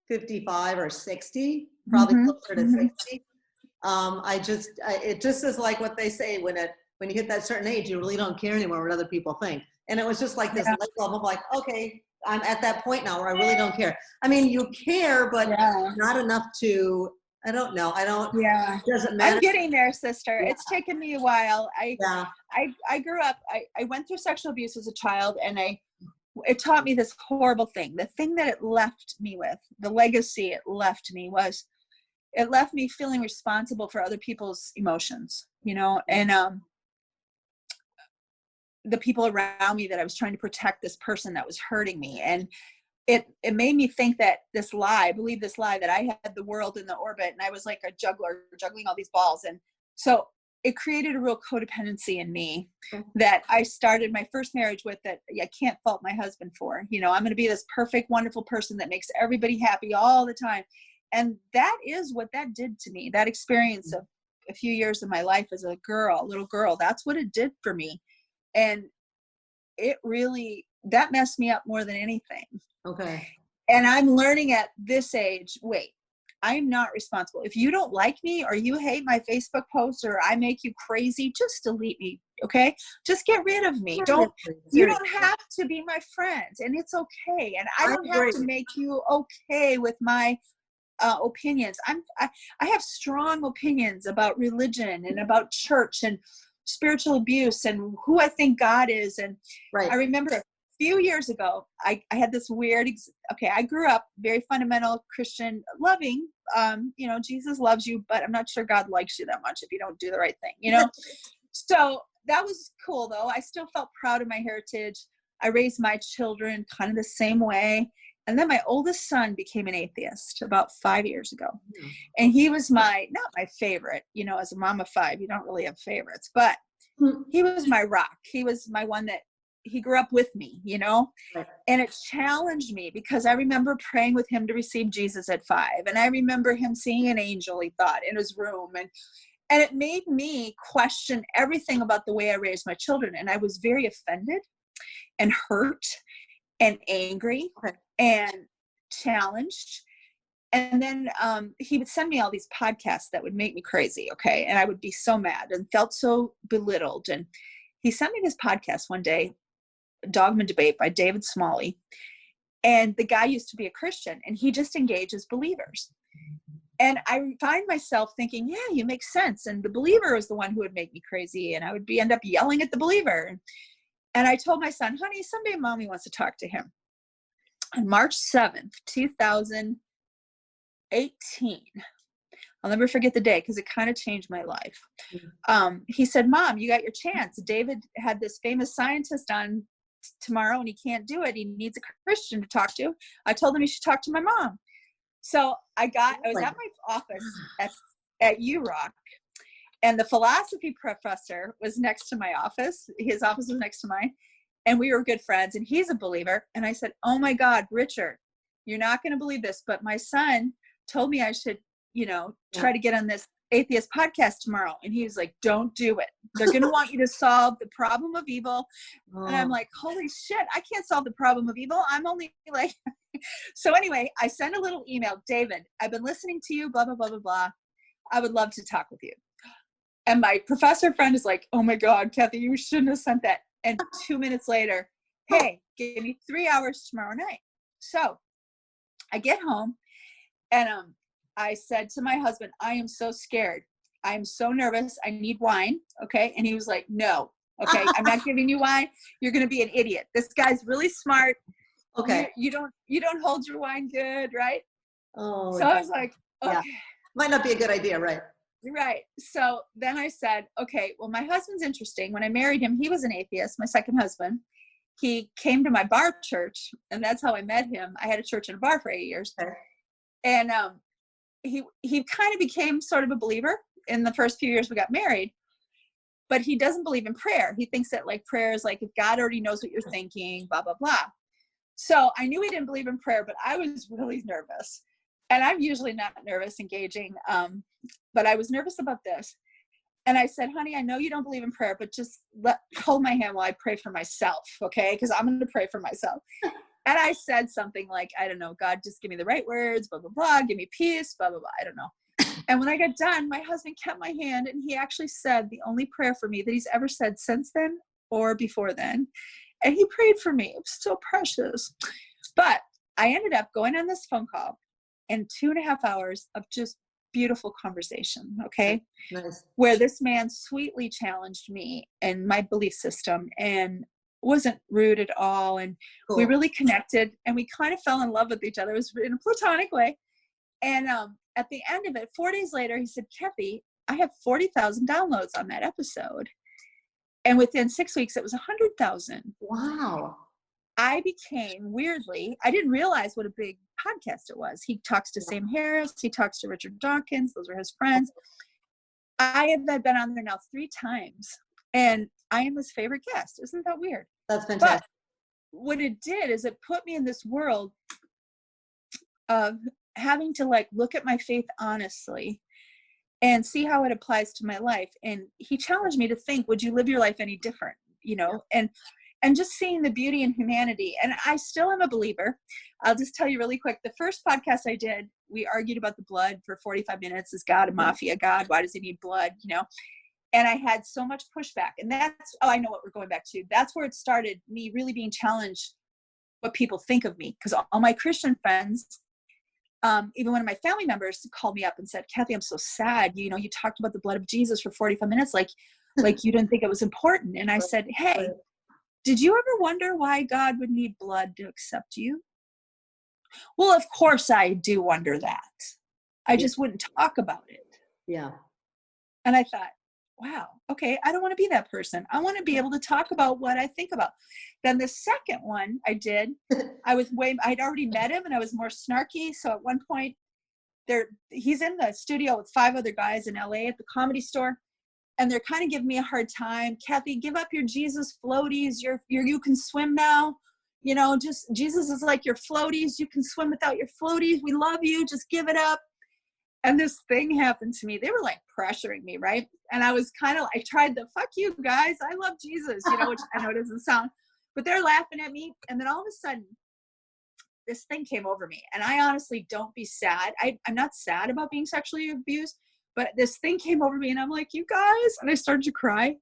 55 or 60, probably closer to 60, it just is like what they say, when you hit that certain age, you really don't care anymore what other people think. And it was just like this light bulb of like, okay, I'm at that point now where I really don't care. I mean, you care, but not enough to, I don't know. It doesn't matter. I'm getting there, sister. Yeah. It's taken me a while. I grew up, I went through sexual abuse as a child, and it taught me this horrible thing. The thing that it left me with, the legacy it left me, was it left me feeling responsible for other people's emotions, and the people around me, that I was trying to protect this person that was hurting me. And it made me think that I believe this lie that I had the world in the orbit, and I was like a juggler juggling all these balls. And so it created a real codependency in me that I started my first marriage with, that I can't fault my husband for. I'm going to be this perfect, wonderful person that makes everybody happy all the time. And that is what that did to me. That experience of a few years of my life as a little girl, that's what it did for me. And that messed me up more than anything. Okay. And I'm learning at this age, wait, I'm not responsible. If you don't like me, or you hate my Facebook posts, or I make you crazy, just delete me. Okay. Just get rid of me. You don't have to be my friend, and it's okay. And I don't have to make you okay with my opinions. I have strong opinions about religion and about church and spiritual abuse and who I think God is. And I remember a few years ago, I had this weird, I grew up very fundamental Christian, loving, Jesus loves you, but I'm not sure God likes you that much if you don't do the right thing, So that was cool though. I still felt proud of my heritage. I raised my children kind of the same way. And then my oldest son became an atheist about 5 years ago. And he was not my favorite, as a mom of 5, you don't really have favorites, but he was my rock. He was my one that he grew up with me, and it challenged me, because I remember praying with him to receive Jesus at 5. And I remember him seeing an angel, he thought, in his room. And it made me question everything about the way I raised my children. And I was very offended and hurt and angry and challenged. And then he would send me all these podcasts that would make me crazy, and I would be so mad and felt so belittled. And he sent me this podcast one day, Dogma Debate by David Smalley. And the guy used to be a Christian, and he just engages believers. And I find myself thinking, yeah, you make sense. And the believer is the one who would make me crazy. And I would end up yelling at the believer. And I told my son, honey, someday mommy wants to talk to him. On March 7th, 2018, I'll never forget the day, because it kind of changed my life. He said, Mom, you got your chance. David had this famous scientist on tomorrow, and he can't do it. He needs a Christian to talk to. I told him he should talk to my mom. So I was at my office at URock, and the philosophy professor was next to my office. His office was next to mine, and we were good friends, and he's a believer. And I said, oh my God, Richard, you're not going to believe this, but my son told me I should, try to get on this atheist podcast tomorrow. And he was like, don't do it. They're going to want you to solve the problem of evil. And I'm like, holy shit, I can't solve the problem of evil. I'm only like, so anyway, I sent a little email, David, I've been listening to you, blah, blah, blah, blah, blah. I would love to talk with you. And my professor friend is like, oh my God, Kathy, you shouldn't have sent that. And 2 minutes later, hey, give me 3 hours tomorrow night. So I get home and I said to my husband, I am so scared. I'm so nervous. I need wine. Okay. And he was like, no. Okay. I'm not giving you wine. You're going to be an idiot. This guy's really smart. Okay. You don't hold your wine good. Right. Oh, so I was like, okay. Yeah. Might not be a good idea. Right. Right. So then I said, okay, well, my husband's interesting. When I married him, he was an atheist, my second husband. He came to my bar church, and that's how I met him. I had a church and a bar for 8 years. Okay. And he kind of became sort of a believer in the first few years we got married, but he doesn't believe in prayer. He thinks that like prayer is like, if God already knows what you're thinking, blah, blah, blah. So I knew he didn't believe in prayer, but I was really nervous. And I'm usually not nervous engaging, but I was nervous about this. And I said, honey, I know you don't believe in prayer, but just hold my hand while I pray for myself, okay? Because I'm going to pray for myself. And I said something like, I don't know, God, just give me the right words, blah, blah, blah, give me peace, blah, blah, blah, I don't know. And when I got done, my husband kept my hand, and he actually said the only prayer for me that he's ever said since then or before then. And he prayed for me. It was so precious. But I ended up going on this phone call and 2.5 hours of just beautiful conversation, okay? Nice. Where this man sweetly challenged me and my belief system and wasn't rude at all. And Cool. we really connected, and we kind of fell in love with each other. It was in a platonic way. And at the end of it, 4 days later, he said, Kathy, I have 40,000 downloads on that episode. And within 6 weeks, it was 100,000. Wow. I became, weirdly, I didn't realize what a big podcast it was. He talks to Sam Harris. He talks to Richard Dawkins. Those are his friends. I have been on there now 3 times, and I am his favorite guest. Isn't that weird? That's fantastic. But what it did is it put me in this world of having to like look at my faith honestly and see how it applies to my life. And he challenged me to think, would you live your life any different? You know, and just seeing the beauty in humanity. And I still am a believer. I'll just tell you really quick. The first podcast I did, we argued about the blood for 45 minutes. Is God a mafia god? Why does he need blood? You know? And I had so much pushback. And that's, oh, I know what we're going back to. That's where it started, me really being challenged what people think of me. Because all my Christian friends, even one of my family members called me up and said, Kathy, I'm so sad. You know, you talked about the blood of Jesus for 45 minutes. Like you didn't think it was important. And I said, hey, did you ever wonder why God would need blood to accept you? Well, of course I do wonder that. I just wouldn't talk about it. Yeah. And I thought, wow, okay, I don't want to be that person. I want to be able to talk about what I think about. Then the second one I did, I'd already met him and I was more snarky. So at one point he's in the studio with 5 other guys in LA at the Comedy Store. And they're kind of giving me a hard time. Kathy, give up your Jesus floaties. You can swim now. You know, just Jesus is like your floaties. You can swim without your floaties. We love you. Just give it up. And this thing happened to me. They were like pressuring me, right? And I was kind of, I tried the fuck you guys. I love Jesus, you know, which I know it doesn't sound, but they're laughing at me. And then all of a sudden, this thing came over me. And I honestly don't be sad. I'm not sad about being sexually abused. But this thing came over me and I'm like, you guys, and I started to cry.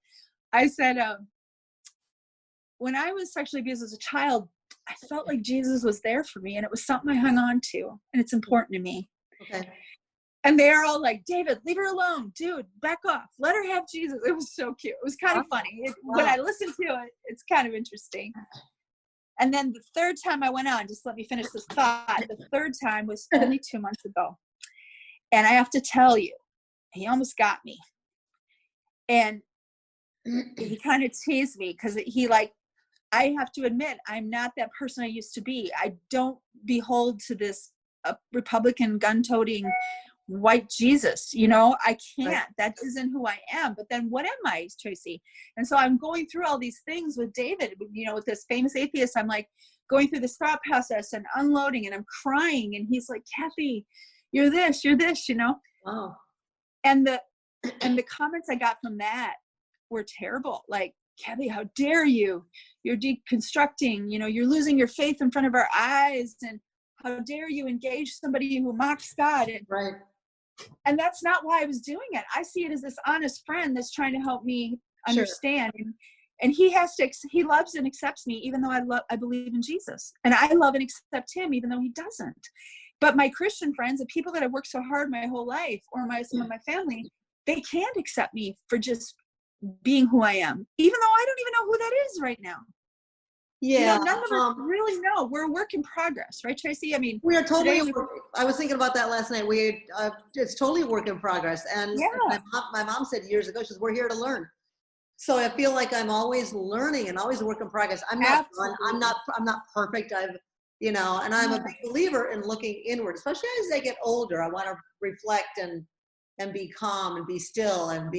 I said, when I was sexually abused as a child, I felt like Jesus was there for me and it was something I hung on to and it's important to me. Okay. And they're all like, David, leave her alone. Dude, back off. Let her have Jesus. It was so cute. It was kind of funny. When I listened to it, it's kind of interesting. And then the third time I went on, just let me finish this thought. The third time was only 2 months ago. And I have to tell you, he almost got me. And he kind of teased me because I have to admit, I'm not that person I used to be. I don't behold to this Republican gun-toting white Jesus, you know, I can't. Right. That isn't who I am. But then what am I, Tracey? And so I'm going through all these things with David, you know, with this famous atheist. I'm like going through this thought process and unloading and I'm crying. And he's like, Kathy, you're this, you know. Wow. And the comments I got from that were terrible. Like, Kathy, how dare you? You're deconstructing, you're losing your faith in front of our eyes. And how dare you engage somebody who mocks God? Right. And that's not why I was doing it. I see it as this honest friend that's trying to help me understand. Sure. And he loves and accepts me, even though I believe in Jesus. And I love and accept him, even though he doesn't. But my Christian friends, the people that have worked so hard my whole life, or some of my family, they can't accept me for just being who I am, even though I don't even know who that is right now. Yeah. None of us really know. We're a work in progress, right, Tracey? I mean, we are totally. I was thinking about that last night. It's totally a work in progress. And yeah. my mom said years ago, she says, we're here to learn. So I feel like I'm always learning and always a work in progress. I'm not perfect. And I'm a big believer in looking inward, especially as I get older. I want to reflect and be calm and be still and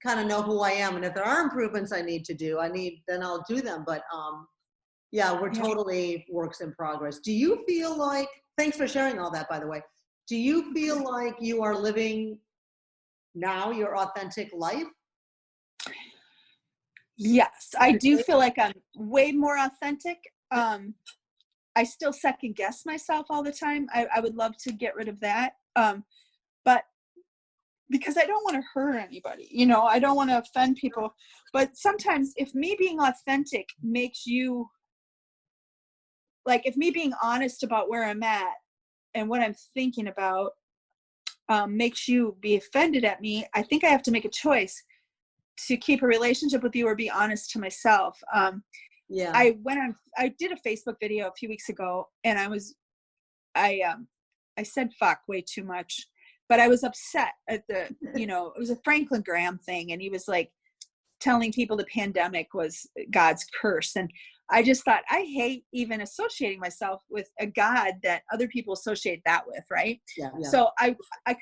kind of know who I am. And if there are improvements I need to do, then I'll do them. But we're totally works in progress. Do you feel like, thanks for sharing all that, by the way. Do you feel like you are living now your authentic life? Yes, I do feel like I'm way more authentic. I still second guess myself all the time. I would love to get rid of that. But because I don't want to hurt anybody, I don't want to offend people. But sometimes if me being authentic makes you, like if me being honest about where I'm at and what I'm thinking about makes you be offended at me, I think I have to make a choice to keep a relationship with you or be honest to myself. I did a Facebook video a few weeks ago, and I said fuck way too much, but I was upset at it was a Franklin Graham thing, and he was like telling people the pandemic was God's curse. And I just thought, I hate even associating myself with a God that other people associate that with, right? Yeah. So I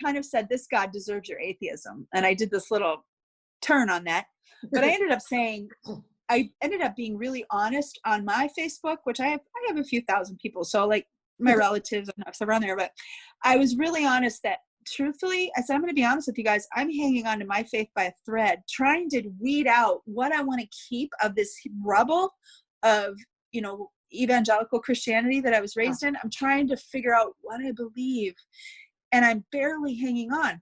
kind of said, this God deserves your atheism. And I did this little turn on that. But I ended up being really honest on my Facebook, which I have a few thousand people. So like my relatives and stuff around there. But I was really honest that truthfully, I said, I'm going to be honest with you guys. I'm hanging on to my faith by a thread, trying to weed out what I want to keep of this rubble of, evangelical Christianity that I was raised in. I'm trying to figure out what I believe, and I'm barely hanging on.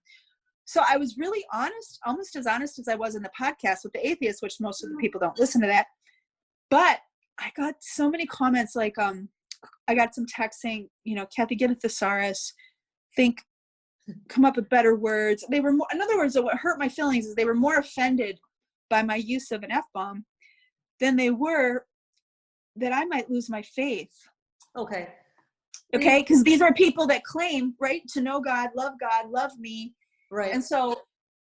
So I was really honest, almost as honest as I was in the podcast with the atheists, which most of the people don't listen to that. But I got so many comments, like I got some text saying, Kathy, get a thesaurus, come up with better words. They were more, in other words, what hurt my feelings is they were more offended by my use of an F-bomb than they were that I might lose my faith. Okay. Because these are people that claim, right, to know God, love me. Right. And so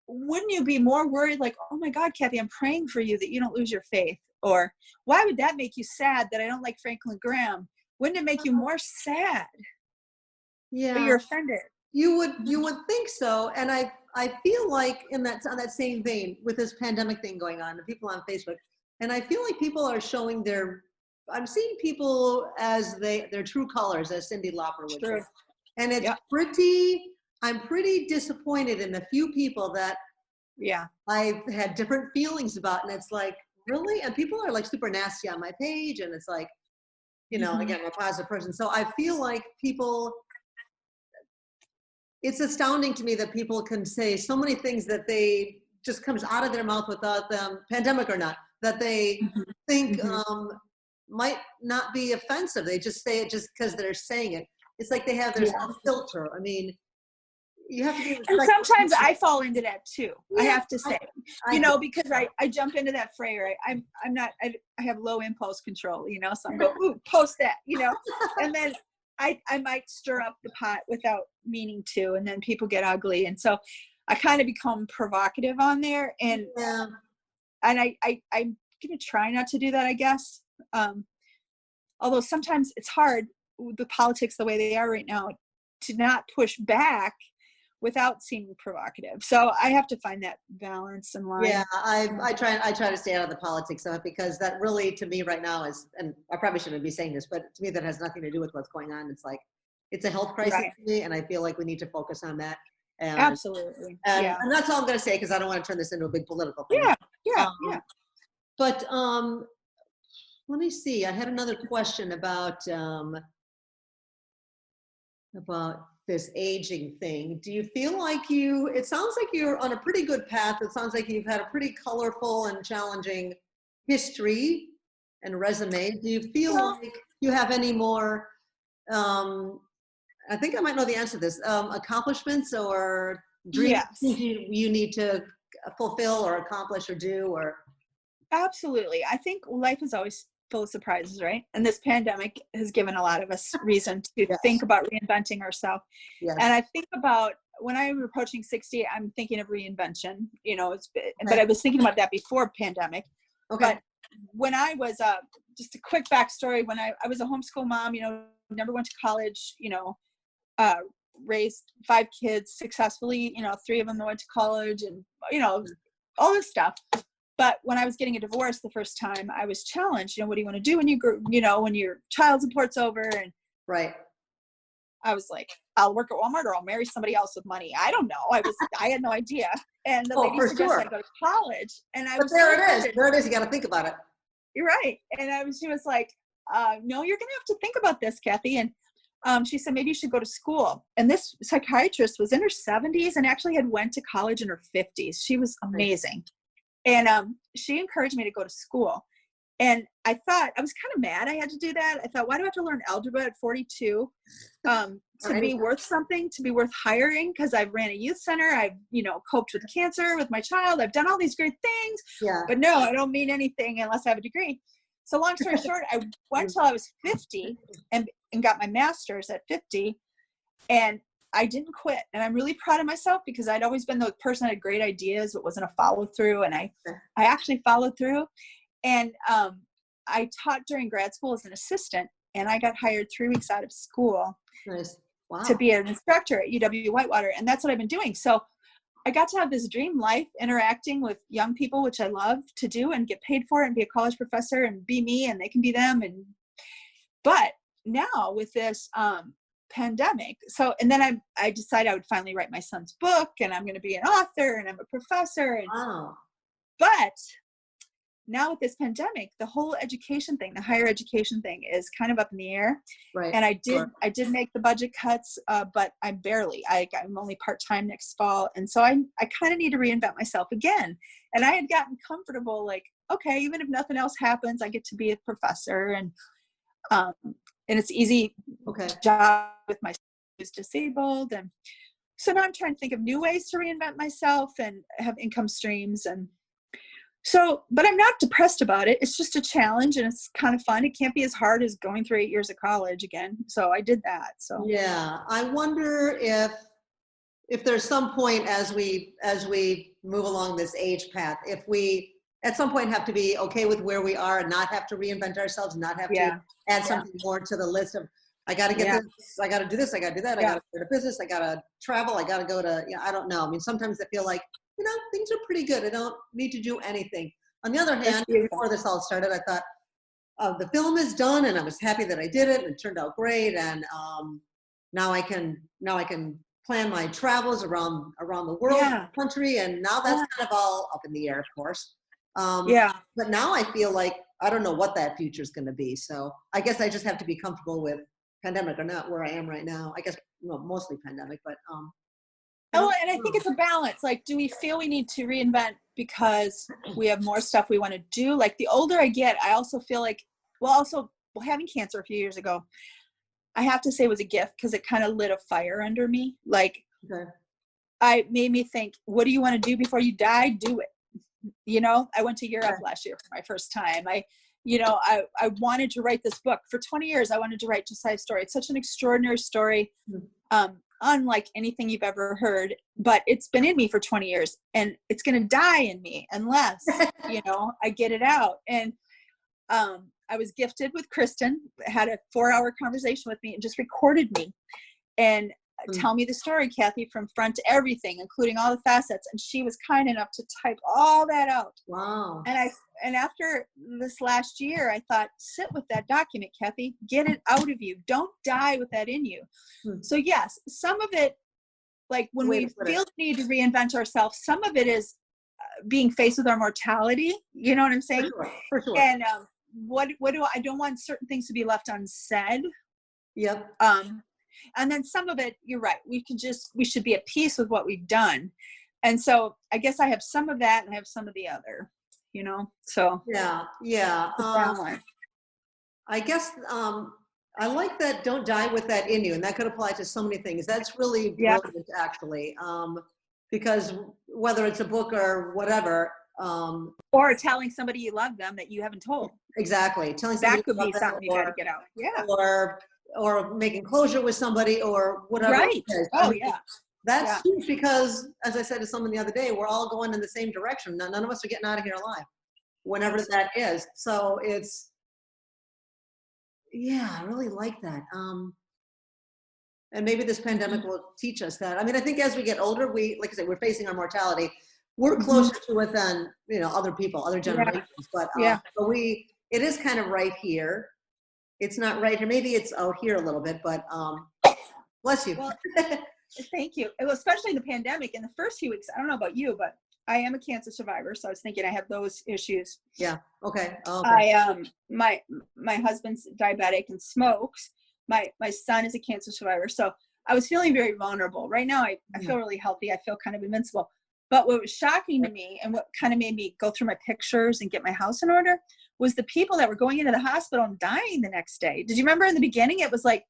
wouldn't you be more worried, like, oh my God, Kathy, I'm praying for you that you don't lose your faith? Or why would that make you sad that I don't like Franklin Graham? Wouldn't it make you more sad? Yeah. But you're offended. You would think so. And I feel like on that same vein with this pandemic thing going on, the people on Facebook, and I feel like people are showing I'm seeing people as their true colors, as Cyndi Lauper would say. And it's I'm pretty disappointed in the few people that I've had different feelings about. And it's like, really? And people are like super nasty on my page. And it's like, again, I'm a positive person. So I feel like it's astounding to me that people can say so many things that they just comes out of their mouth without them, pandemic or not, that they think might not be offensive. They just say it just because they're saying it. It's like there's no filter. I mean, you have to be. And sometimes I fall into that too. Yeah, I have to say, because I jump into that fray. Right? I have low impulse control. So I'm going, ooh, post that. And then I might stir up the pot without meaning to, and then people get ugly, and so I kind of become provocative on there. And I'm gonna try not to do that, I guess. Although sometimes it's hard with the politics the way they are right now to not push back without seeming provocative. So I have to find that balance and line. Yeah, I try to stay out of the politics of it, because that really, to me right now is, and I probably shouldn't be saying this, but to me that has nothing to do with what's going on. It's like, it's a health crisis to me, and I feel like we need to focus on that. Absolutely. And that's all I'm going to say, because I don't want to turn this into a big political thing. Yeah. But let me see. I had another question about this aging thing. Do you feel like it sounds like you're on a pretty good path. It sounds like you've had a pretty colorful and challenging history and resume. Do you feel like you have any more, I think I might know the answer to this, accomplishments or dreams you need to fulfill or accomplish or do? Or Absolutely. I think life is always full of surprises, right? And this pandemic has given a lot of us reason to think about reinventing ourselves. Yes. And I think about when I'm approaching 60, I'm thinking of reinvention, but I was thinking about that before pandemic. Okay. But when I was, just a quick backstory, when I was a homeschool mom, never went to college, raised 5 kids successfully, 3 of them went to college and, all this stuff. But when I was getting a divorce the first time, I was challenged, what do you want to do when you grow, when your child support's over? And right. I was like, I'll work at Walmart or I'll marry somebody else with money. I don't know. I had no idea. And the lady suggested I go to college. And there it is. You got to think about it. You're right. And she was like, no, you're going to have to think about this, Kathy. And she said, maybe you should go to school. And this psychiatrist was in her 70s and actually had went to college in her 50s. She was amazing. And she encouraged me to go to school. And I thought, I was kind of mad I had to do that. I thought, why do I have to learn algebra at 42 to be worth something, to be worth hiring? Because I've ran a youth center. I've, coped with cancer with my child. I've done all these great things. Yeah. But no, I don't mean anything unless I have a degree. So long story short, I went till I was 50 and got my master's at 50. And I didn't quit. And I'm really proud of myself because I'd always been the person that had great ideas, but wasn't a follow through. And I actually followed through. And I taught during grad school as an assistant, and I got hired 3 weeks out of school to be an instructor at UW-Whitewater. And that's what I've been doing. So I got to have this dream life interacting with young people, which I love to do and get paid for it and be a college professor and be me and they can be them. But now with this pandemic, and then I decided I would finally write my son's book and I'm going to be an author and I'm a professor. But now with this pandemic, the whole education thing, the higher education thing is kind of up in the air. Right. And I did make the budget cuts, but I'm only part-time next fall. And so I kind of need to reinvent myself again. And I had gotten comfortable, like, okay, even if nothing else happens, I get to be a professor and it's easy job with my son who's disabled. And so now I'm trying to think of new ways to reinvent myself and have income streams. And so, but I'm not depressed about it. It's just a challenge and it's kind of fun. It can't be as hard as going through 8 years of college again. So I did that. So yeah, I wonder if there's some point as we move along this age path, if we at some point have to be okay with where we are and not have to reinvent ourselves, not have to add something more to the list of, I got to get this, I got to do this, I got to do that, I got to go to business, I got to travel, I got to go to, I don't know. I mean, sometimes I feel like, things are pretty good. I don't need to do anything. On the other hand, before this all started, I thought, the film is done and I was happy that I did it and it turned out great. And now I can plan my travels around the world, country. And now that's kind of all up in the air, of course. But now I feel like, I don't know what that future is going to be. So I guess I just have to be comfortable with pandemic or not where I am right now. I guess, mostly pandemic, but and I think it's a balance. Like, do we feel we need to reinvent because we have more stuff we want to do? Like, the older I get, I also feel like, having cancer a few years ago, I have to say was a gift because it kind of lit a fire under me. Like, I made me think, what do you want to do before you die? Do it. I went to Europe last year for my first time. I wanted to write this book for 20 years. I wanted to write Josiah's story. It's such an extraordinary story. Unlike anything you've ever heard, but it's been in me for 20 years and it's going to die in me unless, I get it out. And I was gifted with Kristen, had a 4-hour conversation with me and just recorded me and tell me the story, Kathy, from front to everything, including all the facets. And she was kind enough to type all that out. Wow. And after this last year, I thought, sit with that document, Kathy, get it out of you. Don't die with that in you. So yes, some of it Like when Way to we put feel it. the need to reinvent ourselves, some of it is being faced with our mortality. You know what I'm For saying? sure. For sure. And what do I don't want certain things to be left unsaid. Yep. And then some of it, you're right. We should be at peace with what we've done. And so I guess I have some of that and I have some of the other, so Yeah. Yeah. the balance. I guess I like that. Don't die with that in you, and that could apply to so many things. That's really Yeah. brilliant, actually, because whether it's a book or whatever, Or telling somebody you love them that you haven't told. exactly, telling somebody That could you be love them, something you got to get out. Yeah. or making closure with somebody, or whatever. Right. It is. Oh, yeah. That's Yeah. huge because, as I said to someone the other day, we're all going in the same direction. None of us are getting out of here alive, whenever that is. So yeah, I really like that. And maybe this pandemic will teach us that. I mean, I think as we get older, like I said, we're facing our mortality. We're closer to it than, other people, other generations. Yeah. But it is kind of right here. It's not right here. Maybe it's out here a little bit, but bless you. Well, thank you. Well, especially in the pandemic, in the first few weeks, I don't know about you, but I am a cancer survivor. So I was thinking I have those issues. Yeah. Okay. Oh, okay. My husband's diabetic and smokes. My son is a cancer survivor. So I was feeling very vulnerable. Right now, I feel really healthy. I feel kind of invincible. But what was shocking to me and what kind of made me go through my pictures and get my house in order was the people that were going into the hospital and dying the next day. Did you remember in the beginning? It was like,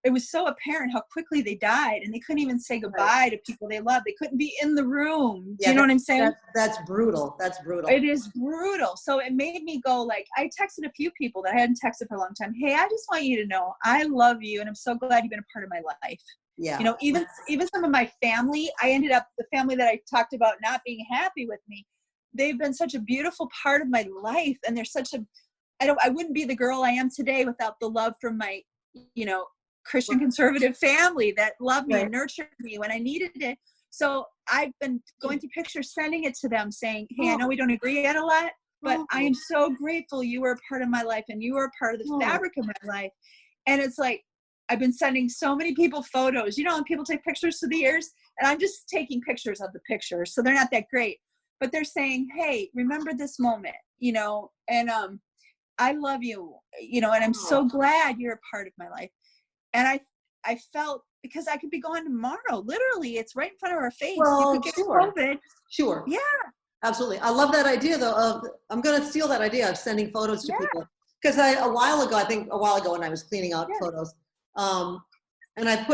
it was so apparent how quickly they died, and they couldn't even say goodbye to people they loved. They couldn't be in the room. Do you know what I'm saying? That's brutal. That's brutal. It is brutal. So it made me go, like, I texted a few people that I hadn't texted for a long time. Hey, I just want you to know I love you, and I'm so glad you've been a part of my life. Yeah. Even some of my family, the family that I talked about not being happy with me, they've been such a beautiful part of my life, and they're I wouldn't be the girl I am today without the love from my, Christian conservative family that loved me and nurtured me when I needed it. So I've been going through pictures, sending it to them saying, hey, I know we don't agree on a lot, but I am so grateful you were a part of my life and you were a part of the fabric of my life. And it's like, I've been sending so many people photos, and people take pictures through the years, and I'm just taking pictures of the pictures. So they're not that great, but they're saying, hey, remember this moment, and I love you, and I'm so glad you're a part of my life. And I felt, because I could be gone tomorrow. Literally, it's right in front of our face. Well, you could get COVID. Sure. Yeah. Absolutely. I love that idea, though. I'm going to steal that idea of sending photos to people. Because a while ago when I was cleaning out photos, and I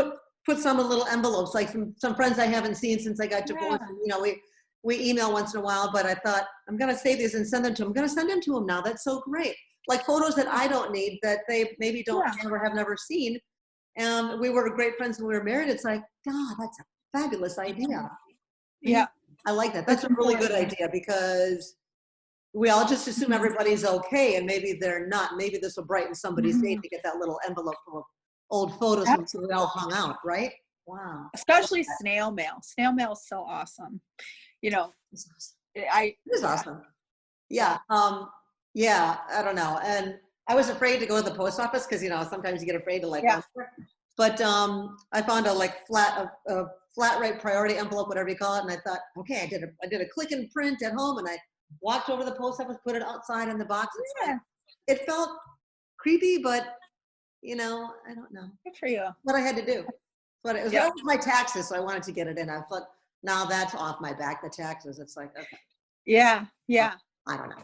put some in little envelopes, like some friends I haven't seen since I got divorced. We email once in a while, but I thought, I'm going to save these and send them to them. I'm going to send them to them now. That's so great. Like photos that I don't need, that they maybe have never seen. And we were great friends when we were married. It's like, God, that's a fabulous idea. Yeah. I like that. That's a really good idea, because we all just assume everybody's okay, and maybe they're not. Maybe this will brighten somebody's day to get that little envelope full of old photos we all hung out, right? Wow. Especially snail mail. Snail mail is so awesome. It is awesome. Yeah. Yeah. I don't know. And I was afraid to go to the post office because, sometimes you get afraid to but I found a flat rate priority envelope, whatever you call it. And I thought, okay, I did a click and print at home, and I walked over to the post office, put it outside in the box. It felt creepy, but I don't know. Good for you. What I had to do. But it was my taxes, so I wanted to get it in. I thought, now that's off my back, the taxes. It's like, okay. Yeah. Yeah. I don't know.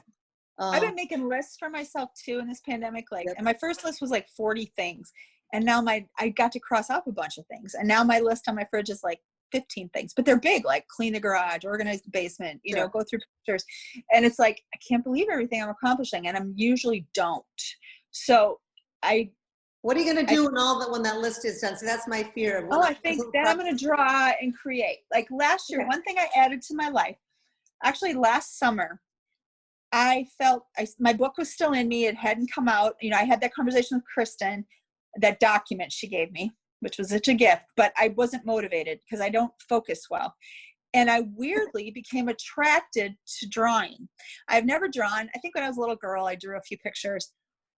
I've been making lists for myself too in this pandemic. And my first list was like 40 things. And now I got to cross off a bunch of things. And now my list on my fridge is like 15 things, but they're big, like clean the garage, organize the basement, go through pictures. And it's like, I can't believe everything I'm accomplishing. And I'm usually don't. So what are you going to do when that list is done? So that's my fear. I think that I'm going to draw and create. Like last year, one thing I added to my life, actually last summer, I felt my book was still in me. It hadn't come out. I had that conversation with Kristen, that document she gave me, which was such a gift, but I wasn't motivated because I don't focus well. And I weirdly became attracted to drawing. I've never drawn. I think when I was a little girl, I drew a few pictures,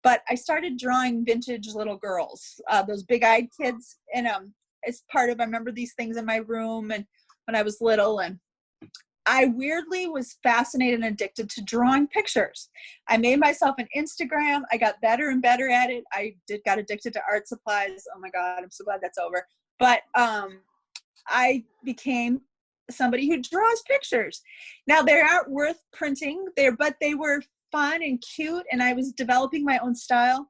but I started drawing vintage little girls, those big-eyed kids. And as part of, I remember these things in my room and when I was little, and I weirdly was fascinated and addicted to drawing pictures. I made myself an Instagram. I got better and better at it. Got addicted to art supplies. Oh my God, I'm so glad that's over. But I became somebody who draws pictures. Now they aren't worth printing but they were fun and cute, and I was developing my own style.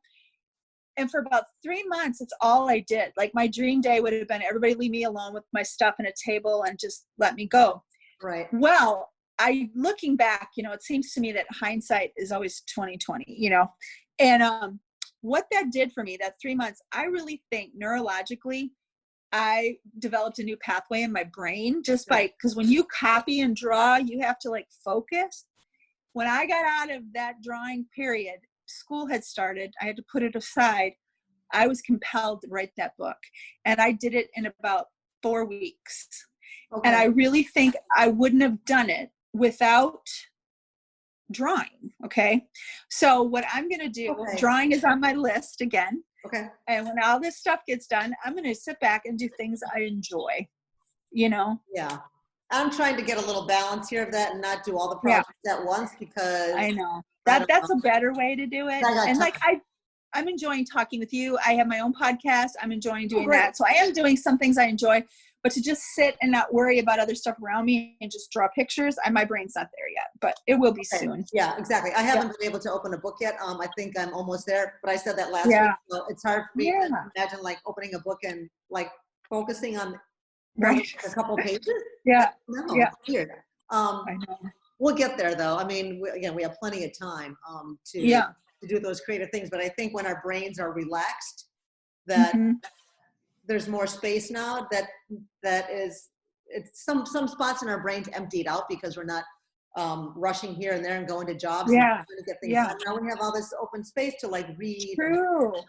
And for about 3 months, it's all I did. Like my dream day would have been everybody leave me alone with my stuff and a table and just let me go. Right. Well, looking back, it seems to me that hindsight is always 20/20, and what that did for me, that 3 months, I really think neurologically, I developed a new pathway in my brain because when you copy and draw, you have to like focus. When I got out of that drawing period, school had started. I had to put it aside. I was compelled to write that book, and I did it in about 4 weeks. Okay. And I really think I wouldn't have done it without drawing. Okay. So what I'm going to do, drawing is on my list again. Okay. And when all this stuff gets done, I'm going to sit back and do things I enjoy, Yeah. I'm trying to get a little balance here of that and not do all the projects at once, because I know that's a better way to do it. And like, I'm enjoying talking with you. I have my own podcast. I'm enjoying doing that. So I am doing some things I enjoy, but to just sit and not worry about other stuff around me and just draw pictures, my brain's not there yet, but it will be soon. Yeah, exactly. I haven't been able to open a book yet. I think I'm almost there, but I said that last week. So it's hard for me to imagine like opening a book and like focusing on a couple pages. No, it's weird. I know. We'll get there though. I mean, we have plenty of time to do those creative things, but I think when our brains are relaxed, that there's more space now it's some spots in our brains emptied out because we're not rushing here and there and going to jobs and trying to get things done. Now we have all this open space to like read,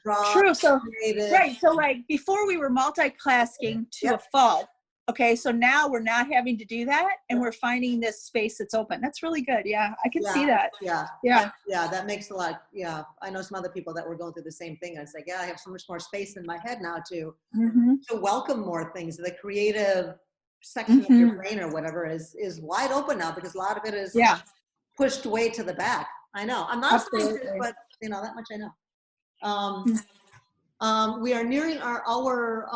draw, so creative. So like before we were multitasking to a fault. Okay, so now we're not having to do that, and we're finding this space that's open. That's really good. Yeah, I can see that. Yeah, that makes a lot. Yeah, I know some other people that were going through the same thing. I was like, I have so much more space in my head now to welcome more things. The creative section of your brain or whatever is wide open now, because a lot of it is pushed way to the back. I know. I'm not a scientist, but that much I know. We are nearing our hour.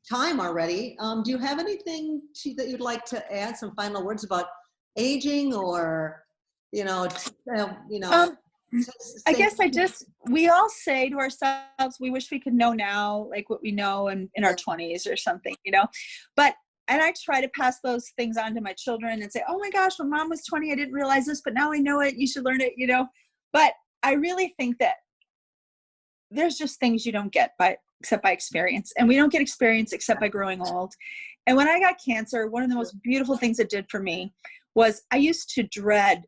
Time already. Do you have anything that you'd like to add? Some final words about aging, or I guess we all say to ourselves, we wish we could know now, like what we know in our 20s or something, but and I try to pass those things on to my children and say, oh my gosh, when mom was 20, I didn't realize this, but now I know it. You should learn it, but I really think that there's just things you don't get except by experience. And we don't get experience except by growing old. And when I got cancer, one of the most beautiful things it did for me was I used to dread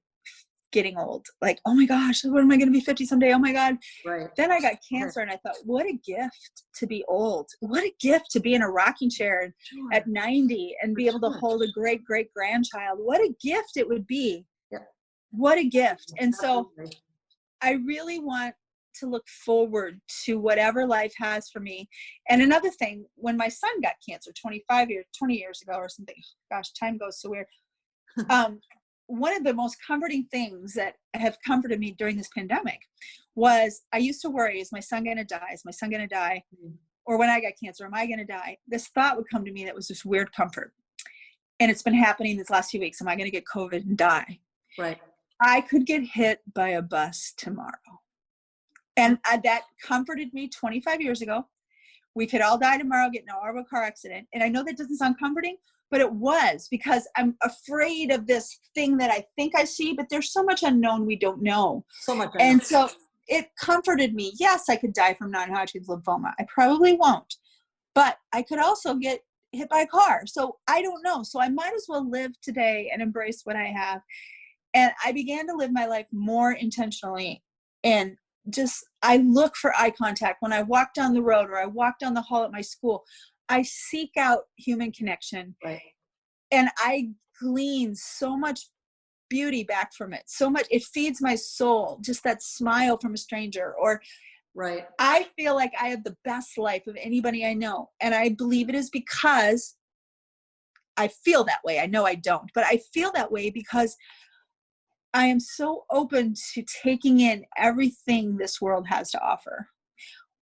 getting old. Like, oh my gosh, what am I going to be 50 someday? Oh my God. Right. Then I got cancer and I thought, what a gift to be old. What a gift to be in a rocking chair at 90 and be able to hold a great, great grandchild. What a gift it would be. Yep. What a gift. And so I really want to look forward to whatever life has for me. And another thing, when my son got cancer 20 years ago or something, gosh, time goes so weird. One of the most comforting things that have comforted me during this pandemic was I used to worry, is my son going to die? Is my son going to die? Or when I got cancer, am I going to die? This thought would come to me that was this weird comfort. And it's been happening these last few weeks. Am I going to get COVID and die? Right. I could get hit by a bus tomorrow. And that comforted me 25 years ago. We could all die tomorrow, get in a horrible car accident. And I know that doesn't sound comforting, but it was, because I'm afraid of this thing that I think I see, but there's so much unknown we don't know. So much unknown. And so it comforted me. Yes, I could die from non-Hodgkin's lymphoma. I probably won't, but I could also get hit by a car. So I don't know. So I might as well live today and embrace what I have. And I began to live my life more intentionally, and I look for eye contact when I walk down the road or I walk down the hall at my school. I seek out human connection, and I glean so much beauty back from it. So much, it feeds my soul, just that smile from a stranger, or Right. I feel like I have the best life of anybody I know. And I believe it is because I feel that way. I know I don't, but I feel that way because I am so open to taking in everything this world has to offer,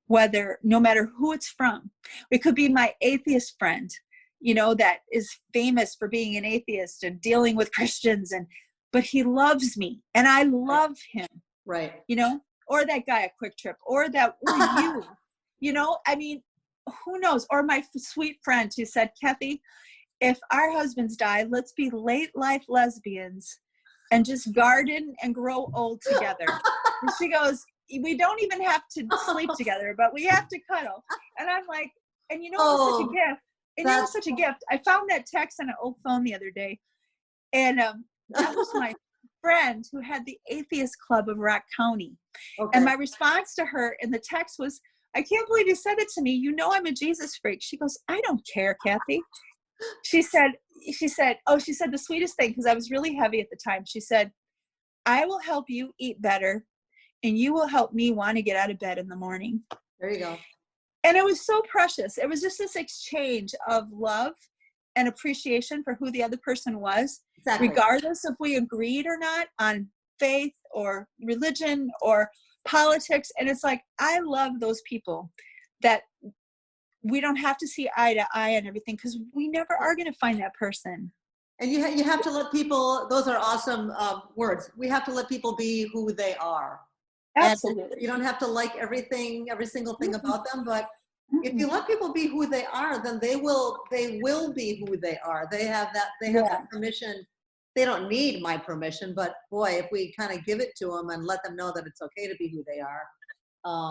whether, no matter who it's from. It could be my atheist friend, that is famous for being an atheist and dealing with Christians, but he loves me and I love him, Right. or that guy at Quick Trip, or you, I mean, who knows? Or my sweet friend who said, Kathy, if our husbands die, let's be late life lesbians and just garden and grow old together. And she goes, we don't even have to sleep together, but we have to cuddle. And I'm like, and it was such a gift. And it was such a gift. I found that text on an old phone the other day. And that was my friend who had the Atheist Club of Rock County. Okay. And my response to her in the text was, I can't believe you said it to me. I'm a Jesus freak. She goes, I don't care, Kathy. She said the sweetest thing, because I was really heavy at the time. She said, I will help you eat better and you will help me want to get out of bed in the morning. There you go. And it was so precious. It was just this exchange of love and appreciation for who the other person was, exactly, regardless if we agreed or not on faith or religion or politics. And it's like, I love those people that we don't have to see eye to eye on everything, because we never are going to find that person. And you have to let people, those are awesome words. We have to let people be who they are. Absolutely. And you don't have to like everything, every single thing about them, but if you let people be who they are, then they will be who they are. They have that permission. They don't need my permission, but boy, if we kind of give it to them and let them know that it's okay to be who they are.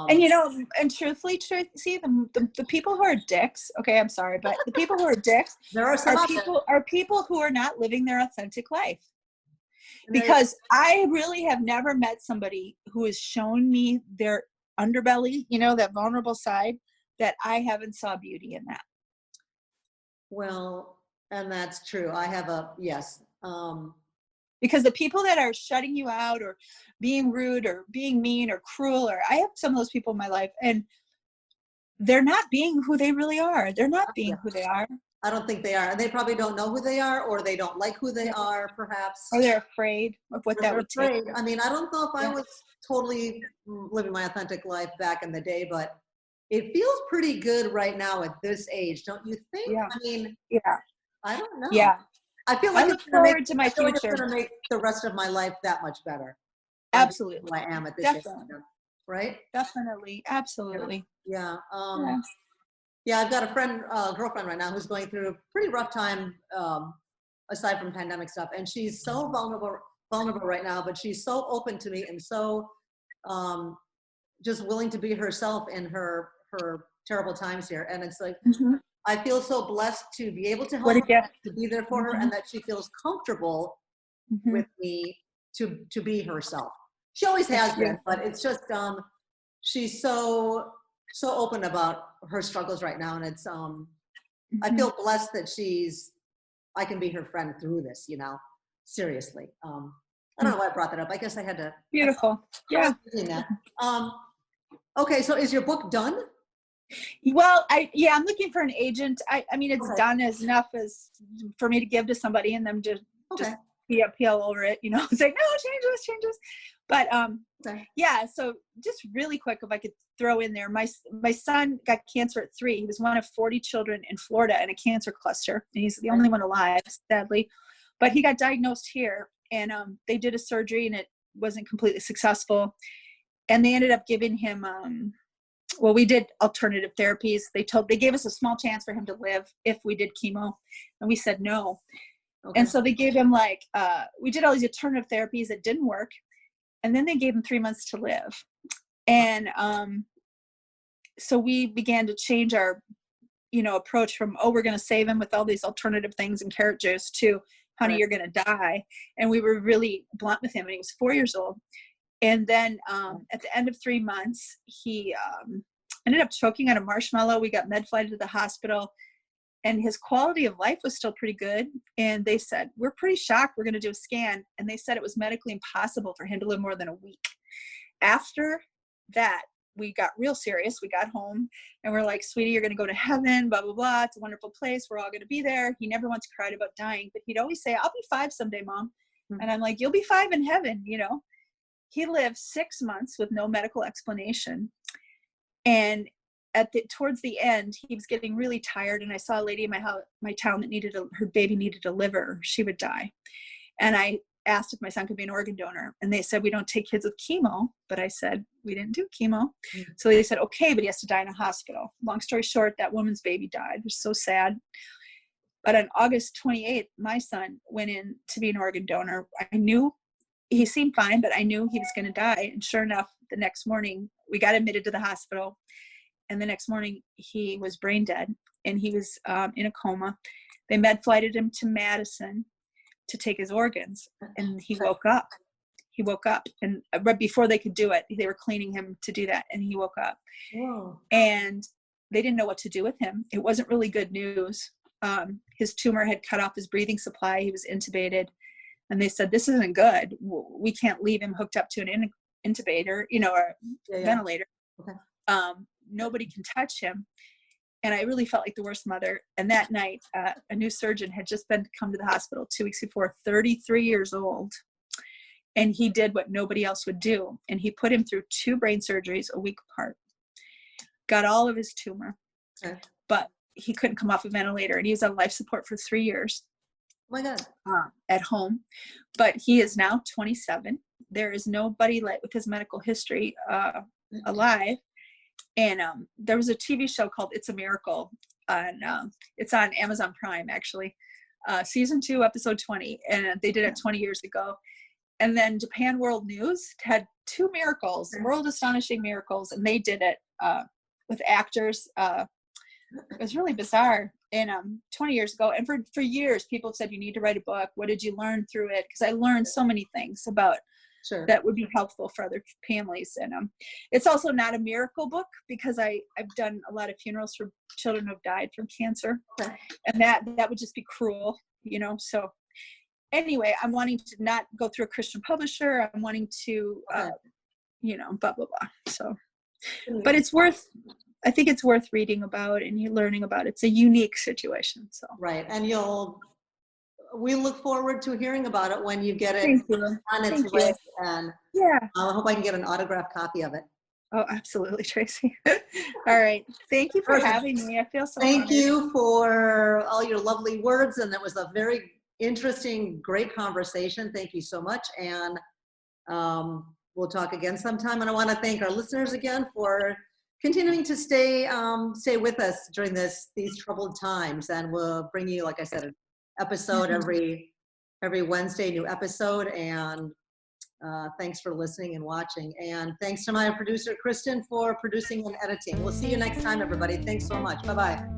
And truthfully, Tracy, the people who are dicks, okay, I'm sorry, but the people who are dicks are people who are not living their authentic life. Because I really have never met somebody who has shown me their underbelly, that vulnerable side, that I haven't saw beauty in that. Well, and that's true. I have yes. Because the people that are shutting you out or being rude or being mean or cruel, or I have some of those people in my life, and they're not being who they really are. They're not being who they are. I don't think they are. And they probably don't know who they are, or they don't like who they are, perhaps. Or they're afraid of what that would take. I mean, I don't know if I was totally living my authentic life back in the day, but it feels pretty good right now at this age, don't you think? Yeah. I mean, I don't know. Yeah. I feel like it's going to make the rest of my life that much better. Absolutely. Who I am at this age, right? Definitely. Absolutely. Yeah. Yeah, I've got a girlfriend right now who's going through a pretty rough time, aside from pandemic stuff. And she's so vulnerable right now, but she's so open to me and so just willing to be herself in her terrible times here. And it's like, I feel so blessed to be able to help her, to be there for her, and that she feels comfortable with me to be herself. She always has been, but it's just, she's so open about her struggles right now. And it's, I feel blessed that I can be her friend through this, seriously. I don't know why I brought that up. I guess I had to. Beautiful. Yeah. Okay. So is your book done? Well, I'm looking for an agent. I mean, it's done as enough as for me to give to somebody and them to just peel over it, say, no, change this. But so just really quick, if I could throw in there, my son got cancer at 3. He was one of 40 children in Florida in a cancer cluster, and he's the only one alive, sadly. But he got diagnosed here, and they did a surgery, and it wasn't completely successful. And they ended up giving him, we did alternative therapies. They gave us a small chance for him to live if we did chemo, and we said no. Okay. And so they gave him we did all these alternative therapies that didn't work. And then they gave him 3 months to live. And so we began to change our, approach from, we're going to save him with all these alternative things and carrot juice, to, honey, you're going to die. And we were really blunt with him, and he was 4 years old. And then at the end of 3 months, he ended up choking on a marshmallow. We got med flighted to the hospital, and his quality of life was still pretty good. And they said, we're pretty shocked. We're going to do a scan. And they said it was medically impossible for him to live more than a week. After that, we got real serious. We got home and we're like, sweetie, you're going to go to heaven, blah, blah, blah. It's a wonderful place. We're all going to be there. He never once cried about dying, but he'd always say, I'll be 5 someday, Mom. Mm-hmm. And I'm like, you'll be 5 in heaven, you know. He lived 6 months with no medical explanation. And towards the end, he was getting really tired. And I saw a lady in my town that her baby needed a liver. She would die. And I asked if my son could be an organ donor. And they said, we don't take kids with chemo. But I said, we didn't do chemo. Mm-hmm. So they said, okay, but he has to die in a hospital. Long story short, that woman's baby died. It was so sad. But on August 28th, my son went in to be an organ donor. I knew he seemed fine, but I knew he was going to die. And sure enough, the next morning, we got admitted to the hospital. And the next morning, he was brain dead. And he was in a coma. They med-flighted him to Madison to take his organs. And he woke up. And right before they could do it, they were cleaning him to do that. And he woke up. Whoa. And they didn't know what to do with him. It wasn't really good news. His tumor had cut off his breathing supply. He was intubated. And they said, this isn't good. We can't leave him hooked up to an intubator, you know, or ventilator. Okay. Nobody can touch him. And I really felt like the worst mother. And that night, a new surgeon had just come to the hospital 2 weeks before, 33 years old. And he did what nobody else would do. And he put him through 2 brain surgeries a week apart. Got all of his tumor. Okay. But he couldn't come off a ventilator. And he was on life support for 3 years. Oh my God. At home. But he is now 27. There is nobody with his medical history alive. And there was a TV show called It's a Miracle. It's on Amazon Prime, actually. Season 2, episode 20. And they did it 20 years ago. And then Japan World News had 2 miracles, world astonishing miracles. And they did it with actors. It was really bizarre. And 20 years ago, and for years, people have said, you need to write a book. What did you learn through it? Because I learned so many things about that would be helpful for other families. And it's also not a miracle book because I've done a lot of funerals for children who have died from cancer. Okay. And that would just be cruel, you know. So anyway, I'm wanting to not go through a Christian publisher. I'm wanting to, you know, blah, blah, blah. So, but I think it's worth reading about and you learning about. It's a unique situation. So right, and we look forward to hearing about it when you get it on its way. And I hope I can get an autographed copy of it. Oh, absolutely, Tracy. All right, thank you for having me. I feel so Thank you for all your lovely words, and that was a very interesting, great conversation. Thank you so much, and we'll talk again sometime. And I want to thank our listeners again for continuing to stay with us during these troubled times, and we'll bring you, like I said, an episode every Wednesday, new episode. And thanks for listening and watching, and thanks to my producer Kristen for producing and editing. We'll see you next time, everybody. Thanks so much. Bye-bye.